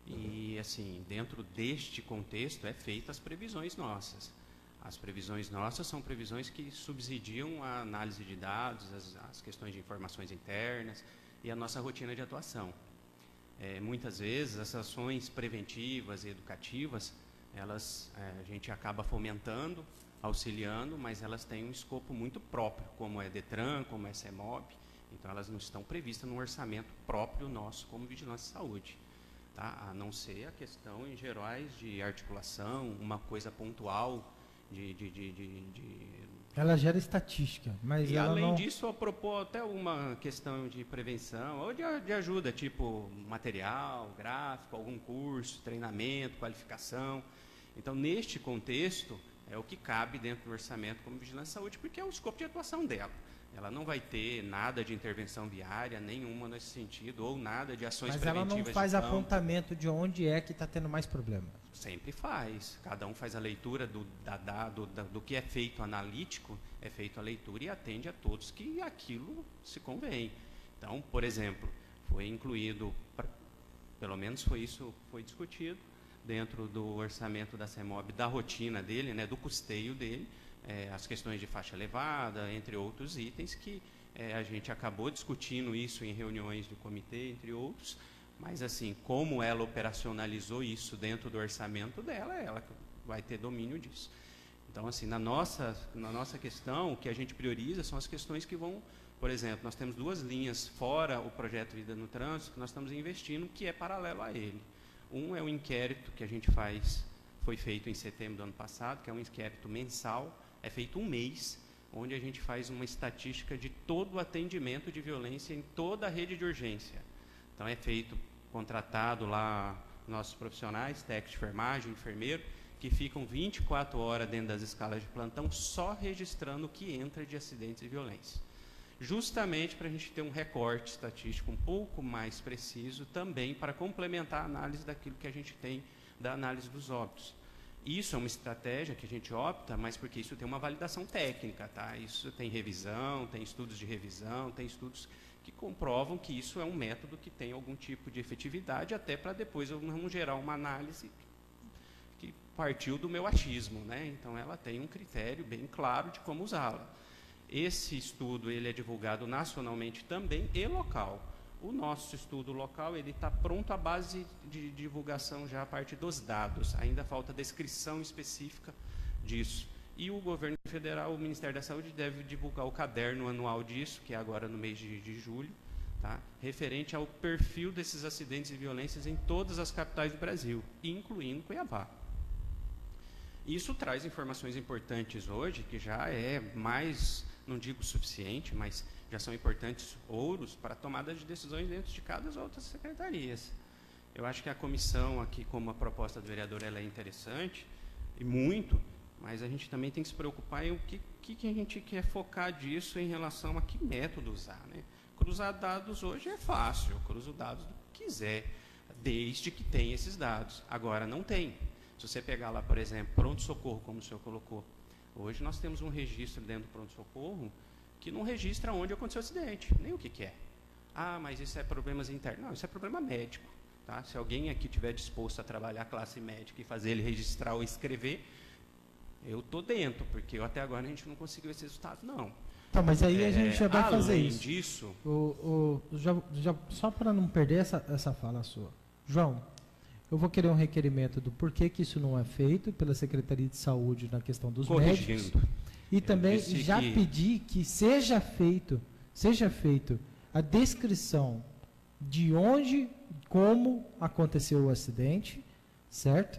e assim, dentro deste contexto, feita as previsões nossas. As previsões nossas são previsões que subsidiam a análise de dados, as questões de informações internas e a nossa rotina de atuação. Muitas vezes, as ações preventivas e educativas, a gente acaba fomentando, auxiliando, mas elas têm um escopo muito próprio, como é DETRAN, como é CEMOB. Então, elas não estão previstas no orçamento próprio nosso como Vigilância e Saúde. Tá? A não ser a questão em gerais de articulação, uma coisa pontual Ela gera estatística, mas e ela além não... disso, eu propor até uma questão de prevenção ou de ajuda, tipo material, gráfico, algum curso, treinamento, qualificação. Então, neste contexto, é o que cabe dentro do orçamento como Vigilância e Saúde, porque é o escopo de atuação dela. Ela não vai ter nada de intervenção viária, nenhuma nesse sentido, ou nada de ações Mas preventivas. ela não faz apontamento de onde é que está tendo mais problema. Sempre faz. Cada um faz a leitura do que é feito analítico, é feito a leitura e atende a todos que aquilo se convém. Então, por exemplo, foi incluído, pelo menos foi discutido dentro do orçamento da CEMOB, da rotina dele, né, do custeio dele, as questões de faixa elevada, entre outros itens que a gente acabou discutindo isso em reuniões de comitê, entre outros, mas assim, como ela operacionalizou isso dentro do orçamento dela, ela vai ter domínio disso. Então, assim, na nossa questão, o que a gente prioriza são as questões que vão, por exemplo, nós temos 2 linhas fora o projeto Vida no Trânsito, que nós estamos investindo, que é paralelo a ele. Um é o inquérito que a gente faz, foi feito em setembro do ano passado, que é um inquérito mensal, é feito um mês, onde a gente faz uma estatística de todo o atendimento de violência em toda a rede de urgência. Então, é feito, contratado lá nossos profissionais, técnico de enfermagem, enfermeiro, que ficam 24 horas dentro das escalas de plantão só registrando o que entra de acidentes e violência. Justamente para a gente ter um recorte estatístico um pouco mais preciso, também para complementar a análise daquilo que a gente tem da análise dos óbitos. Isso é uma estratégia que a gente opta, mas porque isso tem uma validação técnica, tá? Isso tem revisão, tem estudos de revisão, tem estudos que comprovam que isso é um método que tem algum tipo de efetividade, até para depois eu não gerar uma análise que partiu do meu achismo, né? Então, ela tem um critério bem claro de como usá-la. Esse estudo ele é divulgado nacionalmente também e local. O nosso estudo local ele está pronto à base de divulgação já a partir dos dados. Ainda falta descrição específica disso. E o governo federal, o Ministério da Saúde, deve divulgar o caderno anual disso, que é agora no mês de julho, tá? Referente ao perfil desses acidentes e violências em todas as capitais do Brasil, incluindo Cuiabá. Isso traz informações importantes hoje, que já é mais, não digo suficiente, mas já são importantes ouros para a tomada de decisões dentro de cada das outras secretarias. Eu acho que a comissão aqui, como a proposta do vereador, ela é interessante, e muito, mas a gente também tem que se preocupar em o que a gente quer focar disso em relação a que método usar, né? Cruzar dados hoje é fácil, eu cruzo dados do que quiser, desde que tenha esses dados. Agora, não tem. Se você pegar lá, por exemplo, pronto-socorro, como o senhor colocou, hoje nós temos um registro dentro do pronto-socorro que não registra onde aconteceu o acidente, nem o que é. Ah, mas isso é problemas internos. Não, isso é problema médico. Tá? Se alguém aqui estiver disposto a trabalhar a classe médica e fazer ele registrar ou escrever, eu estou dentro, porque até agora a gente não conseguiu esse resultado, não. Então, mas aí a gente já vai fazer além isso. Disso, só para não perder essa fala sua. João, eu vou querer um requerimento do porquê que isso não é feito pela Secretaria de Saúde na questão dos médicos. E também já pedir que seja feito a descrição de onde, como aconteceu o acidente, certo?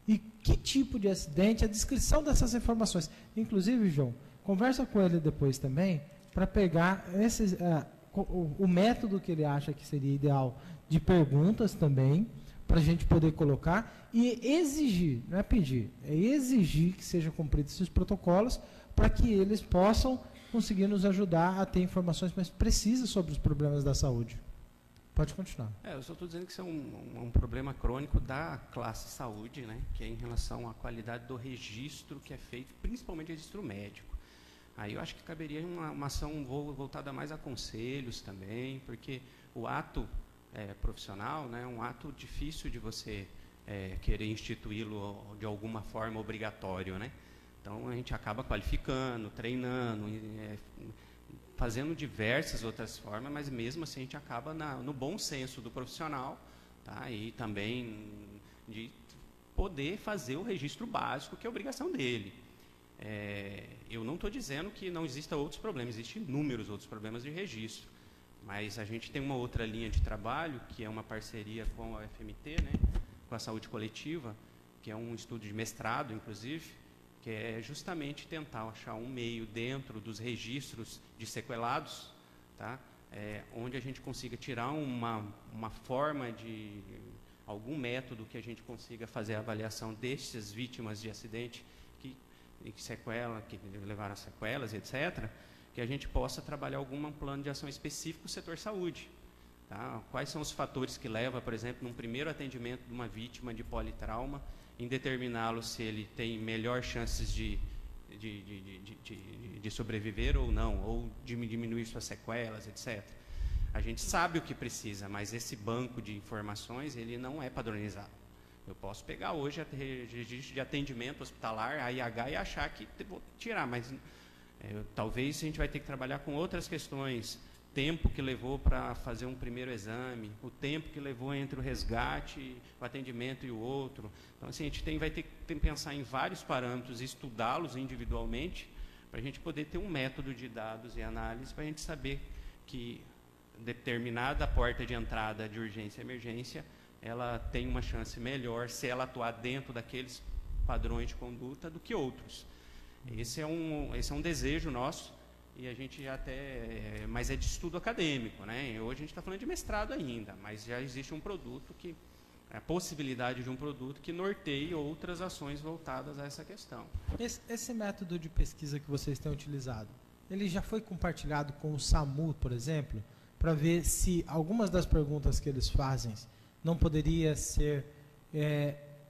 E que tipo de acidente, a descrição dessas informações. Inclusive, João, conversa com ele depois também, para pegar o método que ele acha que seria ideal de perguntas também, para a gente poder colocar e exigir, não é pedir, é exigir que sejam cumpridos esses protocolos para que eles possam conseguir nos ajudar a ter informações mais precisas sobre os problemas da saúde. Pode continuar. Eu só estou dizendo que isso é um problema crônico da classe saúde, né, que é em relação à qualidade do registro que é feito, principalmente registro médico. Aí eu acho que caberia uma ação voltada mais a conselhos também, porque o ato profissional, né, é um ato difícil de você querer instituí-lo de alguma forma obrigatório, né? Então, a gente acaba qualificando, treinando, fazendo diversas outras formas, mas mesmo assim a gente acaba no bom senso do profissional, tá? E também de poder fazer o registro básico, que é a obrigação dele. Eu não estou dizendo que não existam outros problemas, existem inúmeros outros problemas de registro, mas a gente tem uma outra linha de trabalho, que é uma parceria com a UFMT, né, com a saúde coletiva, que é um estudo de mestrado, inclusive, que é justamente tentar achar um meio dentro dos registros de sequelados, tá, onde a gente consiga tirar uma forma de algum método que a gente consiga fazer a avaliação dessas vítimas de acidente que levaram a sequelas, etc., que a gente possa trabalhar algum plano de ação específico no setor saúde. Tá? Quais são os fatores que levam, por exemplo, num primeiro atendimento de uma vítima de politrauma, em determiná-lo se ele tem melhor chances de sobreviver ou não, ou de diminuir suas sequelas, etc. A gente sabe o que precisa, mas esse banco de informações ele não é padronizado. Eu posso pegar hoje o registro de atendimento hospitalar, AIH, e achar que vou tirar, mas talvez a gente vai ter que trabalhar com outras questões. Tempo que levou para fazer um primeiro exame, o tempo que levou entre o resgate, o atendimento e o outro. Então, assim, a gente vai ter que pensar em vários parâmetros, estudá-los individualmente, para a gente poder ter um método de dados e análise, para a gente saber que determinada porta de entrada de urgência e emergência, ela tem uma chance melhor se ela atuar dentro daqueles padrões de conduta do que outros. Esse é um desejo nosso, e a gente mas é de estudo acadêmico, né? Hoje a gente está falando de mestrado ainda, mas já existe um produto a possibilidade de um produto que norteie outras ações voltadas a essa questão. Esse método de pesquisa que vocês têm utilizado, ele já foi compartilhado com o SAMU, por exemplo, para ver se algumas das perguntas que eles fazem não poderiam ser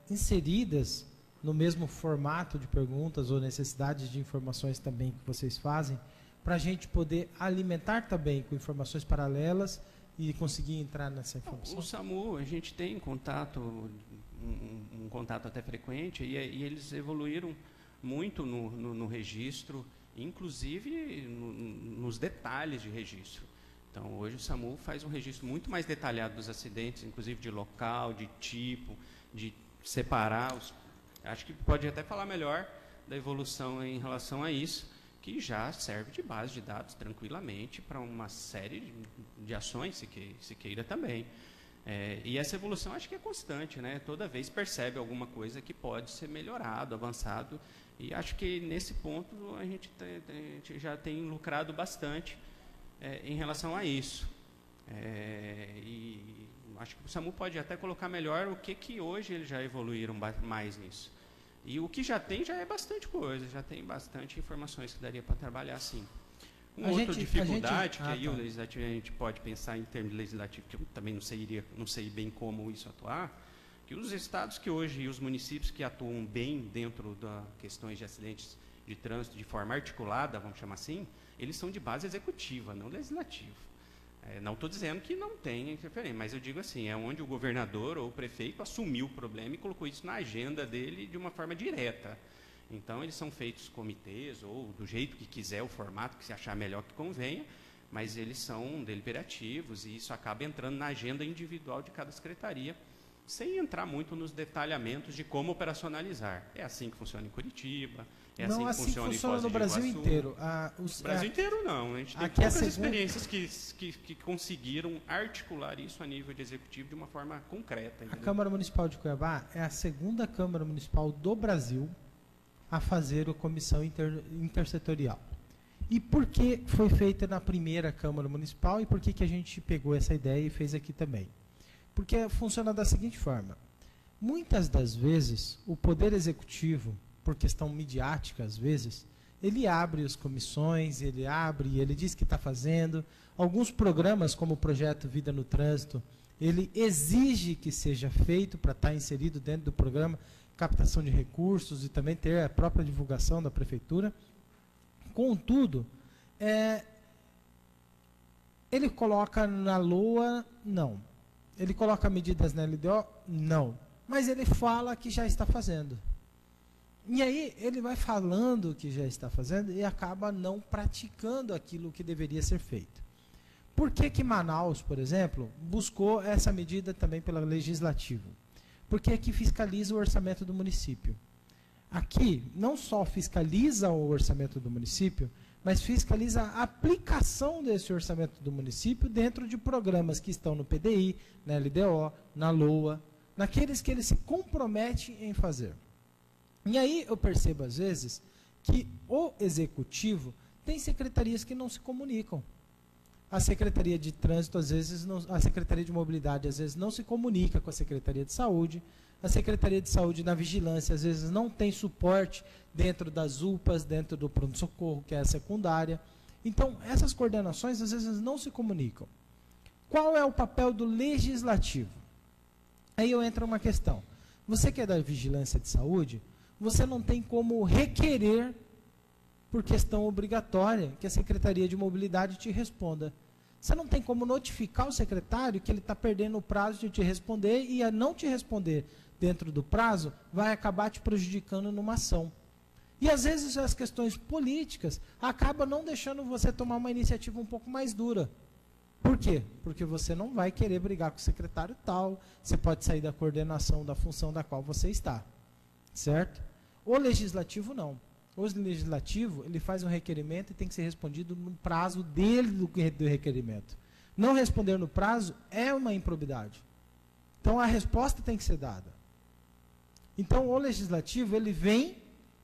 inseridas no mesmo formato de perguntas ou necessidades de informações também que vocês fazem, para a gente poder alimentar também com informações paralelas e conseguir entrar nessa informação? O SAMU, a gente tem contato, um contato até frequente, e eles evoluíram muito no registro, inclusive nos detalhes de registro. Então, hoje o SAMU faz um registro muito mais detalhado dos acidentes, inclusive de local, de tipo, de separar os... Acho que pode até falar melhor da evolução em relação a isso, que já serve de base de dados tranquilamente para uma série de ações, se queira também. E essa evolução acho que é constante, né? Toda vez percebe alguma coisa que pode ser melhorado, avançado, e acho que nesse ponto a gente já tem lucrado bastante em relação a isso. E acho que o SAMU pode até colocar melhor o que hoje eles já evoluíram mais nisso. E o que já é bastante coisa, já tem bastante informações que daria para trabalhar assim. Uma outra dificuldade, que aí o legislativo a gente pode pensar em termos de legislativo, que eu também não sei bem como isso atuar, que os estados que hoje e os municípios que atuam bem dentro das questões de acidentes de trânsito de forma articulada, vamos chamar assim, eles são de base executiva, não legislativa. Não estou dizendo que não tem interferência, mas eu digo assim, é onde o governador ou o prefeito assumiu o problema e colocou isso na agenda dele de uma forma direta. Então, eles são feitos comitês, ou do jeito que quiser, o formato que se achar melhor que convenha, mas eles são deliberativos e isso acaba entrando na agenda individual de cada secretaria, sem entrar muito nos detalhamentos de como operacionalizar. É assim que funciona em Curitiba, não assim que funciona em Foz do no Brasil Iguaçu. Inteiro. No Brasil inteiro não. A gente tem poucas experiências que conseguiram articular isso a nível de executivo de uma forma concreta. Entendeu? A Câmara Municipal de Cuiabá é a segunda Câmara Municipal do Brasil a fazer a comissão intersetorial. E por que foi feita na primeira Câmara Municipal e por que a gente pegou essa ideia e fez aqui também? Porque funciona da seguinte forma. Muitas das vezes, o Poder Executivo, por questão midiática, às vezes, ele abre as comissões, ele diz que está fazendo. Alguns programas, como o projeto Vida no Trânsito, ele exige que seja feito para estar inserido dentro do programa, captação de recursos e também ter a própria divulgação da prefeitura. Contudo, ele coloca na LOA, não. Ele coloca medidas na LDO, não. Mas ele fala que já está fazendo. E aí ele vai falando o que já está fazendo e acaba não praticando aquilo que deveria ser feito. Por que Manaus, por exemplo, buscou essa medida também pelo legislativo? Porque aqui fiscaliza o orçamento do município. Aqui não só fiscaliza o orçamento do município, mas fiscaliza a aplicação desse orçamento do município dentro de programas que estão no PDI, na LDO, na LOA, naqueles que ele se compromete em fazer. E aí eu percebo, às vezes, que o executivo tem secretarias que não se comunicam. A Secretaria de Trânsito, às vezes, não, a Secretaria de Mobilidade, às vezes, não se comunica com a Secretaria de Saúde. A Secretaria de Saúde, na vigilância, às vezes, não tem suporte dentro das UPAs, dentro do pronto-socorro, que é a secundária. Então, essas coordenações, às vezes, não se comunicam. Qual é o papel do legislativo? Aí eu entro uma questão. Você que é da vigilância de saúde, você não tem como requerer, por questão obrigatória, que a Secretaria de Mobilidade te responda. Você não tem como notificar o secretário que ele está perdendo o prazo de te responder e a não te responder dentro do prazo vai acabar te prejudicando numa ação. E às vezes as questões políticas acabam não deixando você tomar uma iniciativa um pouco mais dura. Por quê? Porque você não vai querer brigar com o secretário tal, você pode sair da coordenação da função da qual você está. Certo? O legislativo não. O legislativo, ele faz um requerimento e tem que ser respondido no prazo dele do requerimento. Não responder no prazo é uma improbidade. Então, a resposta tem que ser dada. Então, o legislativo, ele vem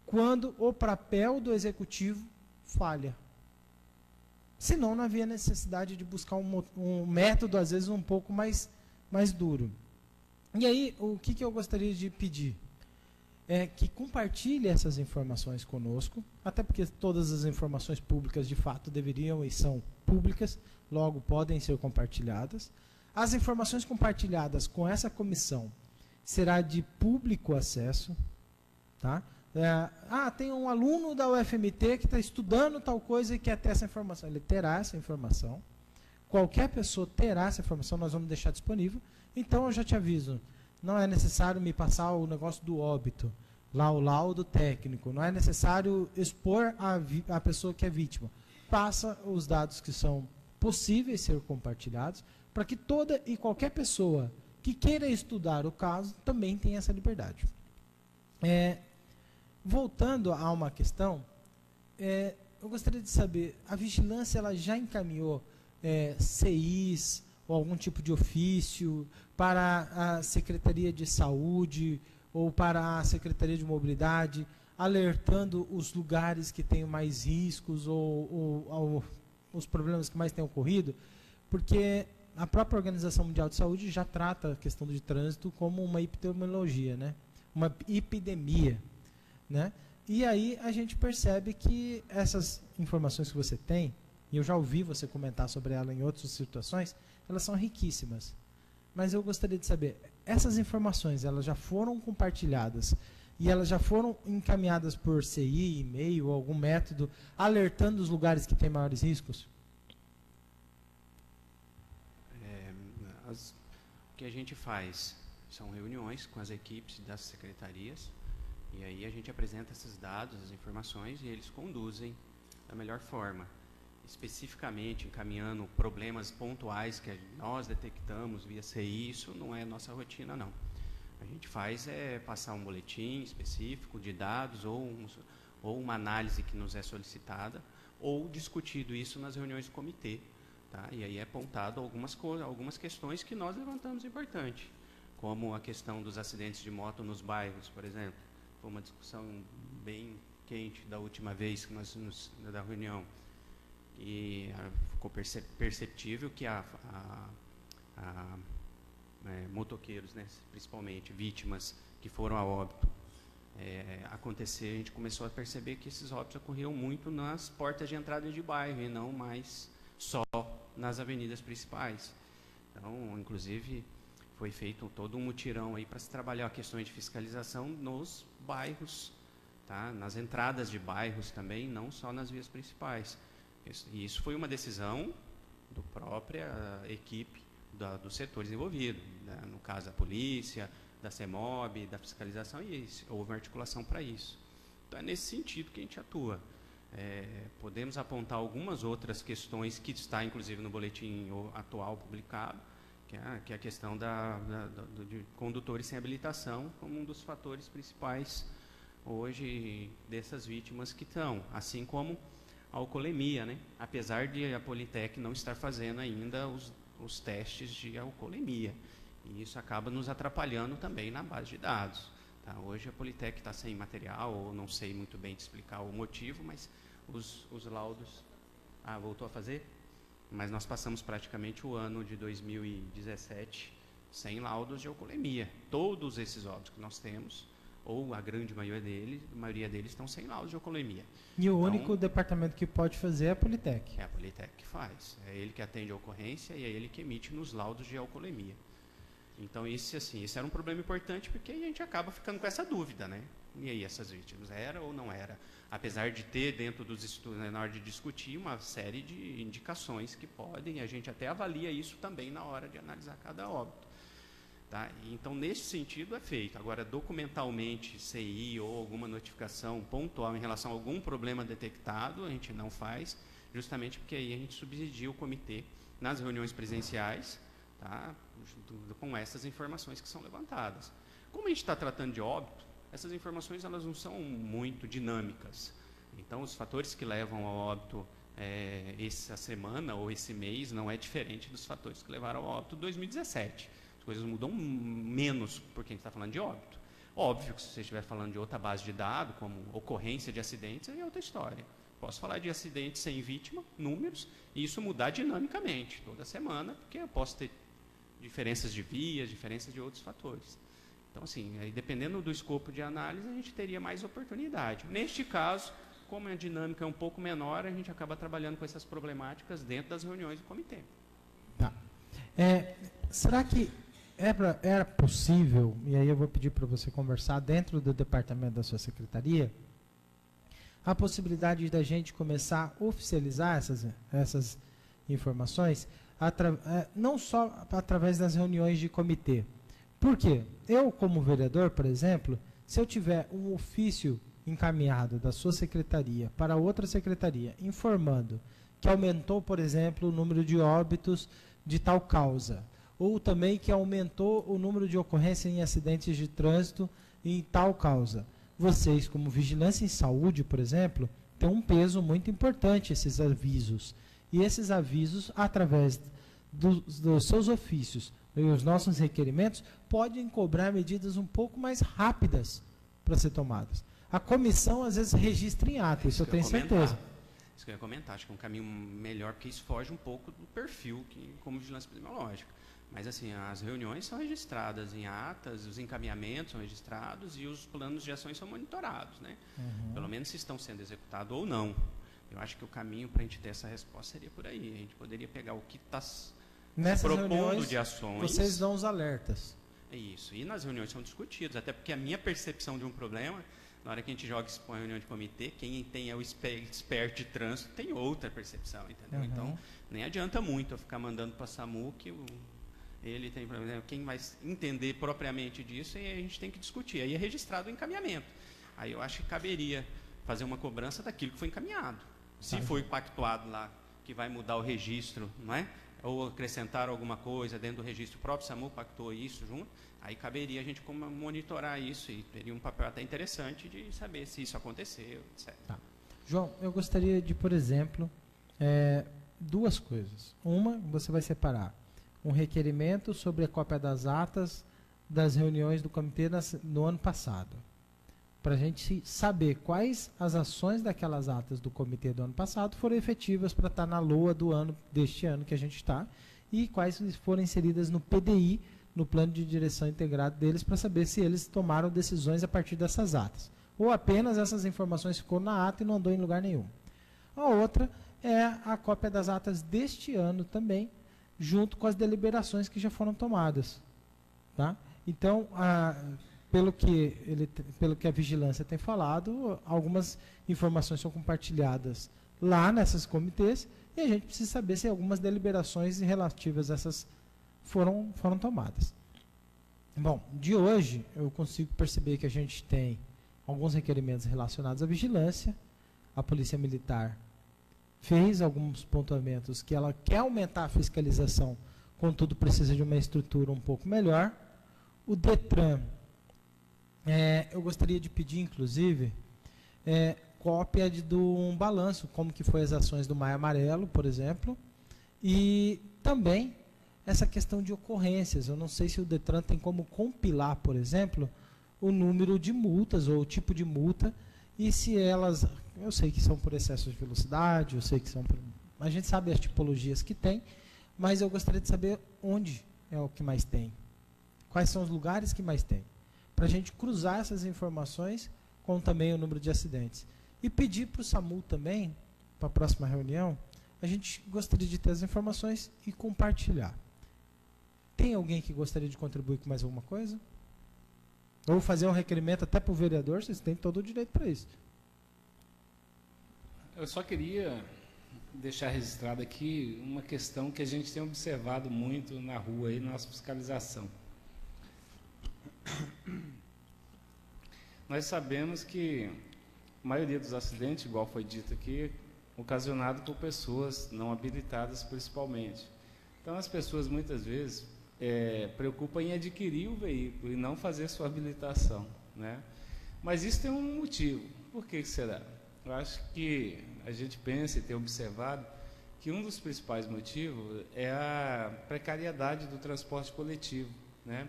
quando o papel do executivo falha. Senão, não havia necessidade de buscar um método, às vezes, um pouco mais duro. E aí, o que eu gostaria de pedir? É que compartilhe essas informações conosco, até porque todas as informações públicas de fato deveriam e são públicas, logo podem ser compartilhadas. As informações compartilhadas com essa comissão será de público acesso. Tá? Tem um aluno da UFMT que está estudando tal coisa e quer ter essa informação. Ele terá essa informação. Qualquer pessoa terá essa informação, nós vamos deixar disponível. Então eu já te aviso. Não é necessário me passar o negócio do óbito, lá o laudo técnico. Não é necessário expor a pessoa que é vítima. Passa os dados que são possíveis ser compartilhados, para que toda e qualquer pessoa que queira estudar o caso também tenha essa liberdade. Voltando a uma questão, eu gostaria de saber, a vigilância ela já encaminhou CIs ou algum tipo de ofício para a Secretaria de Saúde ou para a Secretaria de Mobilidade, alertando os lugares que têm mais riscos ou os problemas que mais têm ocorrido? Porque a própria Organização Mundial de Saúde já trata a questão de trânsito como uma epidemiologia, né? Uma epidemia. Né? E aí a gente percebe que essas informações que você tem, e eu já ouvi você comentar sobre ela em outras situações, elas são riquíssimas. Mas eu gostaria de saber, essas informações, elas já foram compartilhadas e elas já foram encaminhadas por CI, e-mail, ou algum método, alertando os lugares que têm maiores riscos? O que a gente faz são reuniões com as equipes das secretarias, e aí a gente apresenta esses dados, as informações, e eles conduzem da melhor forma. Especificamente encaminhando problemas pontuais que nós detectamos via CI, isso não é nossa rotina, não. A gente faz passar um boletim específico de dados ou uma análise que nos é solicitada, ou discutido isso nas reuniões do comitê. Tá? E aí é apontado algumas questões que nós levantamos importante, como a questão dos acidentes de moto nos bairros, por exemplo. Foi uma discussão bem quente da última vez que da reunião. E ficou perceptível que motoqueiros, né, principalmente vítimas que foram a óbito, a gente começou a perceber que esses óbitos ocorriam muito nas portas de entrada de bairro e não mais só nas avenidas principais. Então, inclusive, foi feito todo um mutirão aí para se trabalhar questões de fiscalização nos bairros, tá? Nas entradas de bairros também, não só nas vias principais. E isso foi uma decisão da própria equipe dos setores envolvidos, né? No caso da polícia, da CEMOB, da fiscalização, e houve uma articulação para isso. Então, é nesse sentido que a gente atua. Podemos apontar algumas outras questões que está, inclusive, no boletim atual publicado, que é a questão de condutores sem habilitação como um dos fatores principais hoje dessas vítimas que estão, assim como a alcoolemia, né? Apesar de a Politec não estar fazendo ainda os testes de alcoolemia. E isso acaba nos atrapalhando também na base de dados. Tá? Hoje a Politec está sem material, ou não sei muito bem te explicar o motivo, mas os laudos... voltou a fazer? Mas nós passamos praticamente o ano de 2017 sem laudos de alcoolemia. Todos esses óbitos que nós temos, ou a grande maioria deles estão sem laudos de alcoolemia. E o único departamento que pode fazer é a Politec. É a Politec que faz. É ele que atende a ocorrência e é ele que emite nos laudos de alcoolemia. Então, esse era um problema importante, porque aí a gente acaba ficando com essa dúvida, né? E aí, essas vítimas, era ou não era? Apesar de ter, dentro dos estudos, na hora de discutir, uma série de indicações que podem, a gente até avalia isso também na hora de analisar cada óbito. Tá? Então, nesse sentido, é feito. Agora, documentalmente, CI ou alguma notificação pontual em relação a algum problema detectado, a gente não faz, justamente porque aí a gente subsidia o comitê nas reuniões presenciais, tá? Com essas informações que são levantadas. Como a gente está tratando de óbito, essas informações elas não são muito dinâmicas. Então, os fatores que levam ao óbito essa semana ou esse mês não é diferente dos fatores que levaram ao óbito 2017. As coisas mudam menos porque a gente está falando de óbito. Óbvio que se você estiver falando de outra base de dados, como ocorrência de acidentes, aí é outra história. Posso falar de acidentes sem vítima, números, e isso mudar dinamicamente toda semana, porque eu posso ter diferenças de vias, diferenças de outros fatores. Então, assim, aí, dependendo do escopo de análise, a gente teria mais oportunidade. Neste caso, como a dinâmica é um pouco menor, a gente acaba trabalhando com essas problemáticas dentro das reuniões do comitê. Tá. Será que era possível, e aí eu vou pedir para você conversar dentro do departamento da sua secretaria, a possibilidade da gente começar a oficializar essas informações, não só através das reuniões de comitê. Por quê? Eu, como vereador, por exemplo, se eu tiver um ofício encaminhado da sua secretaria para outra secretaria, informando que aumentou, por exemplo, o número de óbitos de tal causa, ou também que aumentou o número de ocorrências em acidentes de trânsito em tal causa. Vocês, como Vigilância em Saúde, por exemplo, têm um peso muito importante esses avisos. E esses avisos, através dos seus ofícios e os nossos requerimentos, podem cobrar medidas um pouco mais rápidas para ser tomadas. A comissão, às vezes, registra em ato, isso eu tenho certeza. Isso que eu ia comentar, acho que é um caminho melhor, porque isso foge um pouco do perfil como vigilância epidemiológica. Mas, assim, as reuniões são registradas em atas, os encaminhamentos são registrados e os planos de ações são monitorados, né? Pelo menos se estão sendo executados ou não. Eu acho que o caminho para a gente ter essa resposta seria por aí. A gente poderia pegar o que está se propondo de ações. Vocês dão os alertas. É isso. E nas reuniões são discutidos, até porque a minha percepção de um problema, na hora que a gente joga isso para uma reunião de comitê, quem é o expert de trânsito tem outra percepção, entendeu? Então, nem adianta muito eu ficar mandando para a SAMU que ele tem problema. Quem vai entender propriamente disso, e a gente tem que discutir. Aí é registrado o encaminhamento. Aí eu acho que caberia fazer uma cobrança daquilo que foi encaminhado. Se foi pactuado lá que vai mudar o registro, não é? Ou acrescentar alguma coisa dentro do registro, o próprio SAMU pactou isso junto, aí caberia a gente monitorar isso e teria um papel até interessante de saber se isso aconteceu, etc. Tá. João, eu gostaria de, por exemplo, duas coisas. Uma, você vai separar um requerimento sobre a cópia das atas das reuniões do comitê no ano passado, para a gente saber quais as ações daquelas atas do comitê do ano passado foram efetivas para estar na LOA deste ano que a gente está, e quais foram inseridas no PDI, no plano de direção integrado deles, para saber se eles tomaram decisões a partir dessas atas. Ou apenas essas informações ficou na ata e não andou em lugar nenhum. A outra é a cópia das atas deste ano também, junto com as deliberações que já foram tomadas. Tá? Então, pelo que a vigilância tem falado, algumas informações são compartilhadas lá nessas comitês, e a gente precisa saber se algumas deliberações relativas a essas foram tomadas. Bom, de hoje eu consigo perceber que a gente tem alguns requerimentos relacionados à vigilância. A Polícia Militar fez alguns pontuamentos que ela quer aumentar a fiscalização, contudo precisa de uma estrutura um pouco melhor. O DETRAN, eu gostaria de pedir, inclusive, cópia de um balanço, como que foi as ações do Maio Amarelo, por exemplo, e também essa questão de ocorrências. Eu não sei se o DETRAN tem como compilar, por exemplo, o número de multas ou o tipo de multa, e se elas, eu sei que são por excesso de velocidade, eu sei que são por, a gente sabe as tipologias que tem, mas eu gostaria de saber onde é o que mais tem, quais são os lugares que mais tem, para a gente cruzar essas informações com também o número de acidentes. E pedir para o SAMU também, para a próxima reunião, a gente gostaria de ter as informações e compartilhar. Tem alguém que gostaria de contribuir com mais alguma coisa? Ou fazer um requerimento até para o vereador, vocês têm todo o direito para isso. Eu só queria deixar registrado aqui uma questão que a gente tem observado muito na rua aí, na nossa fiscalização. Nós sabemos que a maioria dos acidentes, igual foi dito aqui, ocasionado por pessoas não habilitadas principalmente. Então as pessoas muitas vezes preocupam em adquirir o veículo e não fazer sua habilitação, né? Mas isso tem um motivo. Por que será? Eu acho que a gente pensa e tem observado que um dos principais motivos é a precariedade do transporte coletivo, né?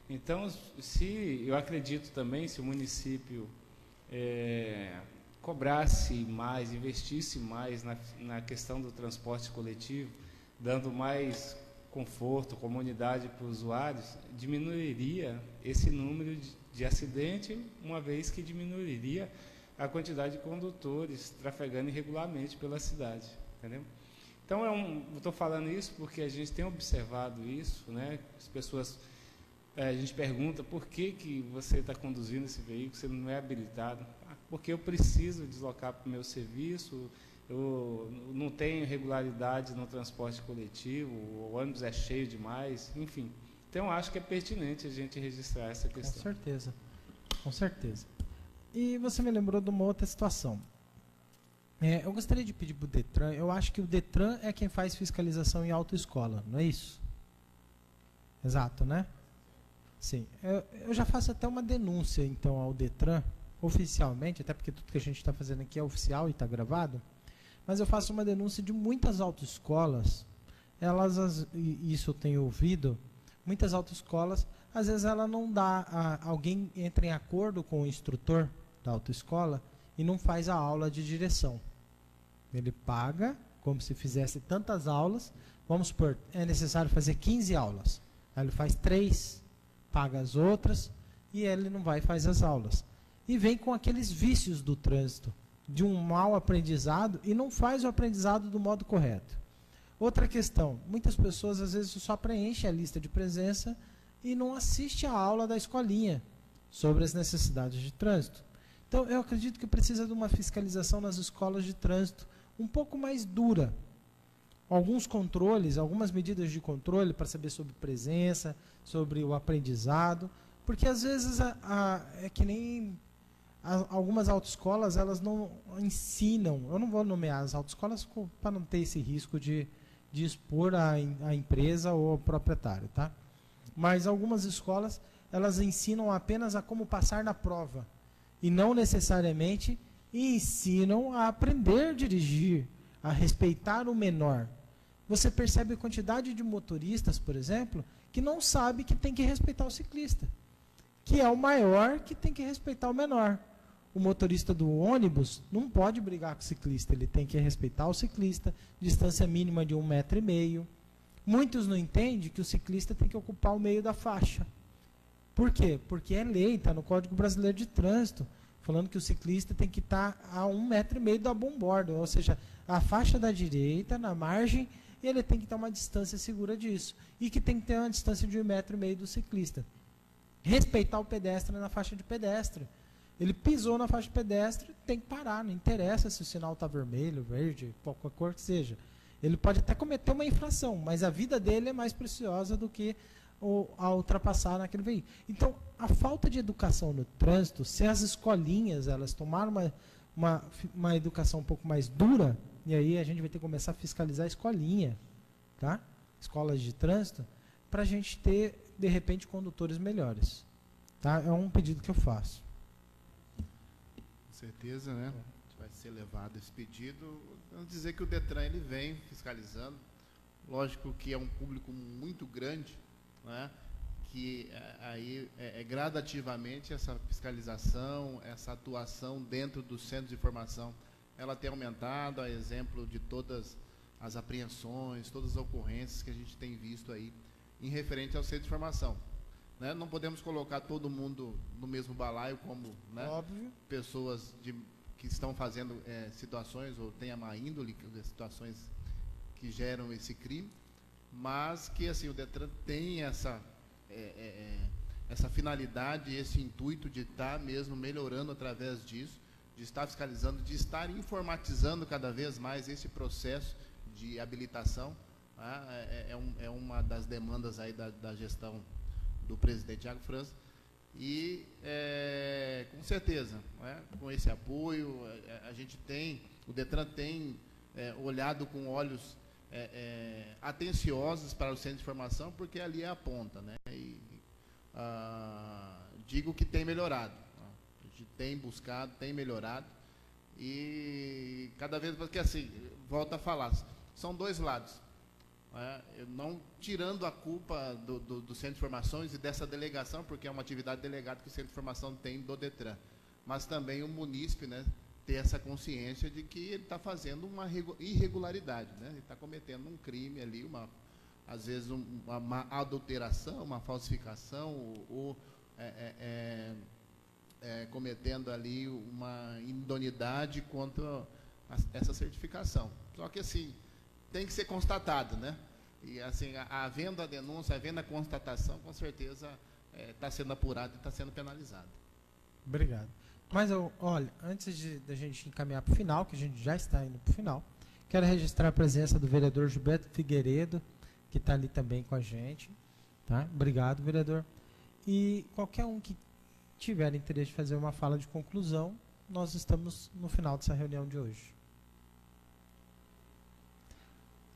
Então, eu acredito também, se o município cobrasse mais, investisse mais na questão do transporte coletivo, dando mais conforto, comodidade para os usuários, diminuiria esse número de acidentes, uma vez que diminuiria a quantidade de condutores trafegando irregularmente pela cidade, entendeu? Então, estou falando isso porque a gente tem observado isso, né? As pessoas, a gente pergunta por que você está conduzindo esse veículo, você não é habilitado? Porque eu preciso deslocar para o meu serviço, eu não tenho regularidade no transporte coletivo, o ônibus é cheio demais, enfim. Então, acho que é pertinente a gente registrar essa questão. Com certeza, com certeza. E você me lembrou de uma outra situação. Eu gostaria de pedir para o DETRAN, eu acho que o DETRAN é quem faz fiscalização em autoescola, não é isso? Exato, né? Sim. Eu já faço até uma denúncia, então, ao DETRAN, oficialmente, até porque tudo que a gente está fazendo aqui é oficial e está gravado, mas eu faço uma denúncia de muitas autoescolas, e isso eu tenho ouvido, muitas autoescolas, às vezes ela não dá, alguém entra em acordo com o instrutor da autoescola e não faz a aula de direção. Ele paga, como se fizesse tantas aulas, vamos supor, é necessário fazer 15 aulas, aí ele faz 3, paga as outras, e ele não vai e faz as aulas. E vem com aqueles vícios do trânsito, de um mau aprendizado, e não faz o aprendizado do modo correto. Outra questão, muitas pessoas às vezes só preenchem a lista de presença e não assistem a aula da escolinha sobre as necessidades de trânsito. Então, eu acredito que precisa de uma fiscalização nas escolas de trânsito um pouco mais dura. Alguns controles, algumas medidas de controle para saber sobre presença, sobre o aprendizado, porque às vezes é que nem algumas autoescolas, elas não ensinam, eu não vou nomear as autoescolas para não ter esse risco de expor a empresa ou o proprietário, tá? Mas algumas escolas, elas ensinam apenas a como passar na prova, e não necessariamente ensinam a aprender a dirigir, a respeitar o menor. Você percebe a quantidade de motoristas, por exemplo, que não sabe que tem que respeitar o ciclista, que é o maior que tem que respeitar o menor. O motorista do ônibus não pode brigar com o ciclista, ele tem que respeitar o ciclista, distância mínima de 1,5 m. Muitos não entendem que o ciclista tem que ocupar o meio da faixa. Por quê? Porque é lei, está no Código Brasileiro de Trânsito, falando que o ciclista tem que estar a 1,5 m da bomborda, ou seja, a faixa da direita, na margem, e ele tem que ter uma distância segura disso. E que tem que ter uma distância de 1,5 m do ciclista. Respeitar o pedestre na faixa de pedestre. Ele pisou na faixa de pedestre, tem que parar, não interessa se o sinal está vermelho, verde, qualquer cor que seja. Ele pode até cometer uma infração, mas a vida dele é mais preciosa do que a ultrapassar naquele veículo. Então, a falta de educação no trânsito, se as escolinhas elas tomaram uma educação um pouco mais dura, e aí a gente vai ter que começar a fiscalizar a escolinha, tá? Escolas de trânsito, para a gente ter, de repente, condutores melhores. Tá? É um pedido que eu faço. Com certeza, né? Vai ser levado esse pedido. Vamos dizer que o DETRAN ele vem fiscalizando. Lógico que é um público muito grande, né? Que aí gradativamente essa fiscalização, essa atuação dentro dos centros de informação, ela tem aumentado, a exemplo de todas as apreensões, todas as ocorrências que a gente tem visto aí em referente ao centro de informação. Né? Não podemos colocar todo mundo no mesmo balaio como, né, pessoas que estão fazendo situações ou têm a má índole, situações que geram esse crime, mas que assim, o DETRAN tem essa finalidade, esse intuito de estar mesmo melhorando através disso, de estar fiscalizando, de estar informatizando cada vez mais esse processo de habilitação. Tá? É uma das demandas aí da gestão do presidente Thiago França, e com certeza, né, com esse apoio, a gente tem, o DETRAN tem olhado com olhos atenciosos para o centro de informação, porque ali é a ponta, né, e digo que tem melhorado, a gente tem buscado, tem melhorado, e cada vez, porque assim, volto a falar, são dois lados. Não tirando a culpa do Centro de Informações e dessa delegação, porque é uma atividade delegada que o Centro de Informação tem do DETRAN, mas também o munícipe, né, ter essa consciência de que ele está fazendo uma irregularidade, né, ele está cometendo um crime ali, às vezes uma adulteração, uma falsificação, ou cometendo ali uma idoneidade contra essa certificação. Só que assim, tem que ser constatado, né? E assim, havendo a denúncia, havendo a constatação, com certeza está sendo apurado e está sendo penalizado. Obrigado. Mas, olha, antes da gente encaminhar para o final, que a gente já está indo para o final, quero registrar a presença do vereador Gilberto Figueiredo, que está ali também com a gente. Tá? Obrigado, vereador. E qualquer um que tiver interesse de fazer uma fala de conclusão, nós estamos no final dessa reunião de hoje.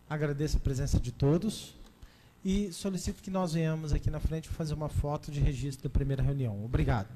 Agradeço a presença de todos e solicito que nós venhamos aqui na frente fazer uma foto de registro da primeira reunião. Obrigado.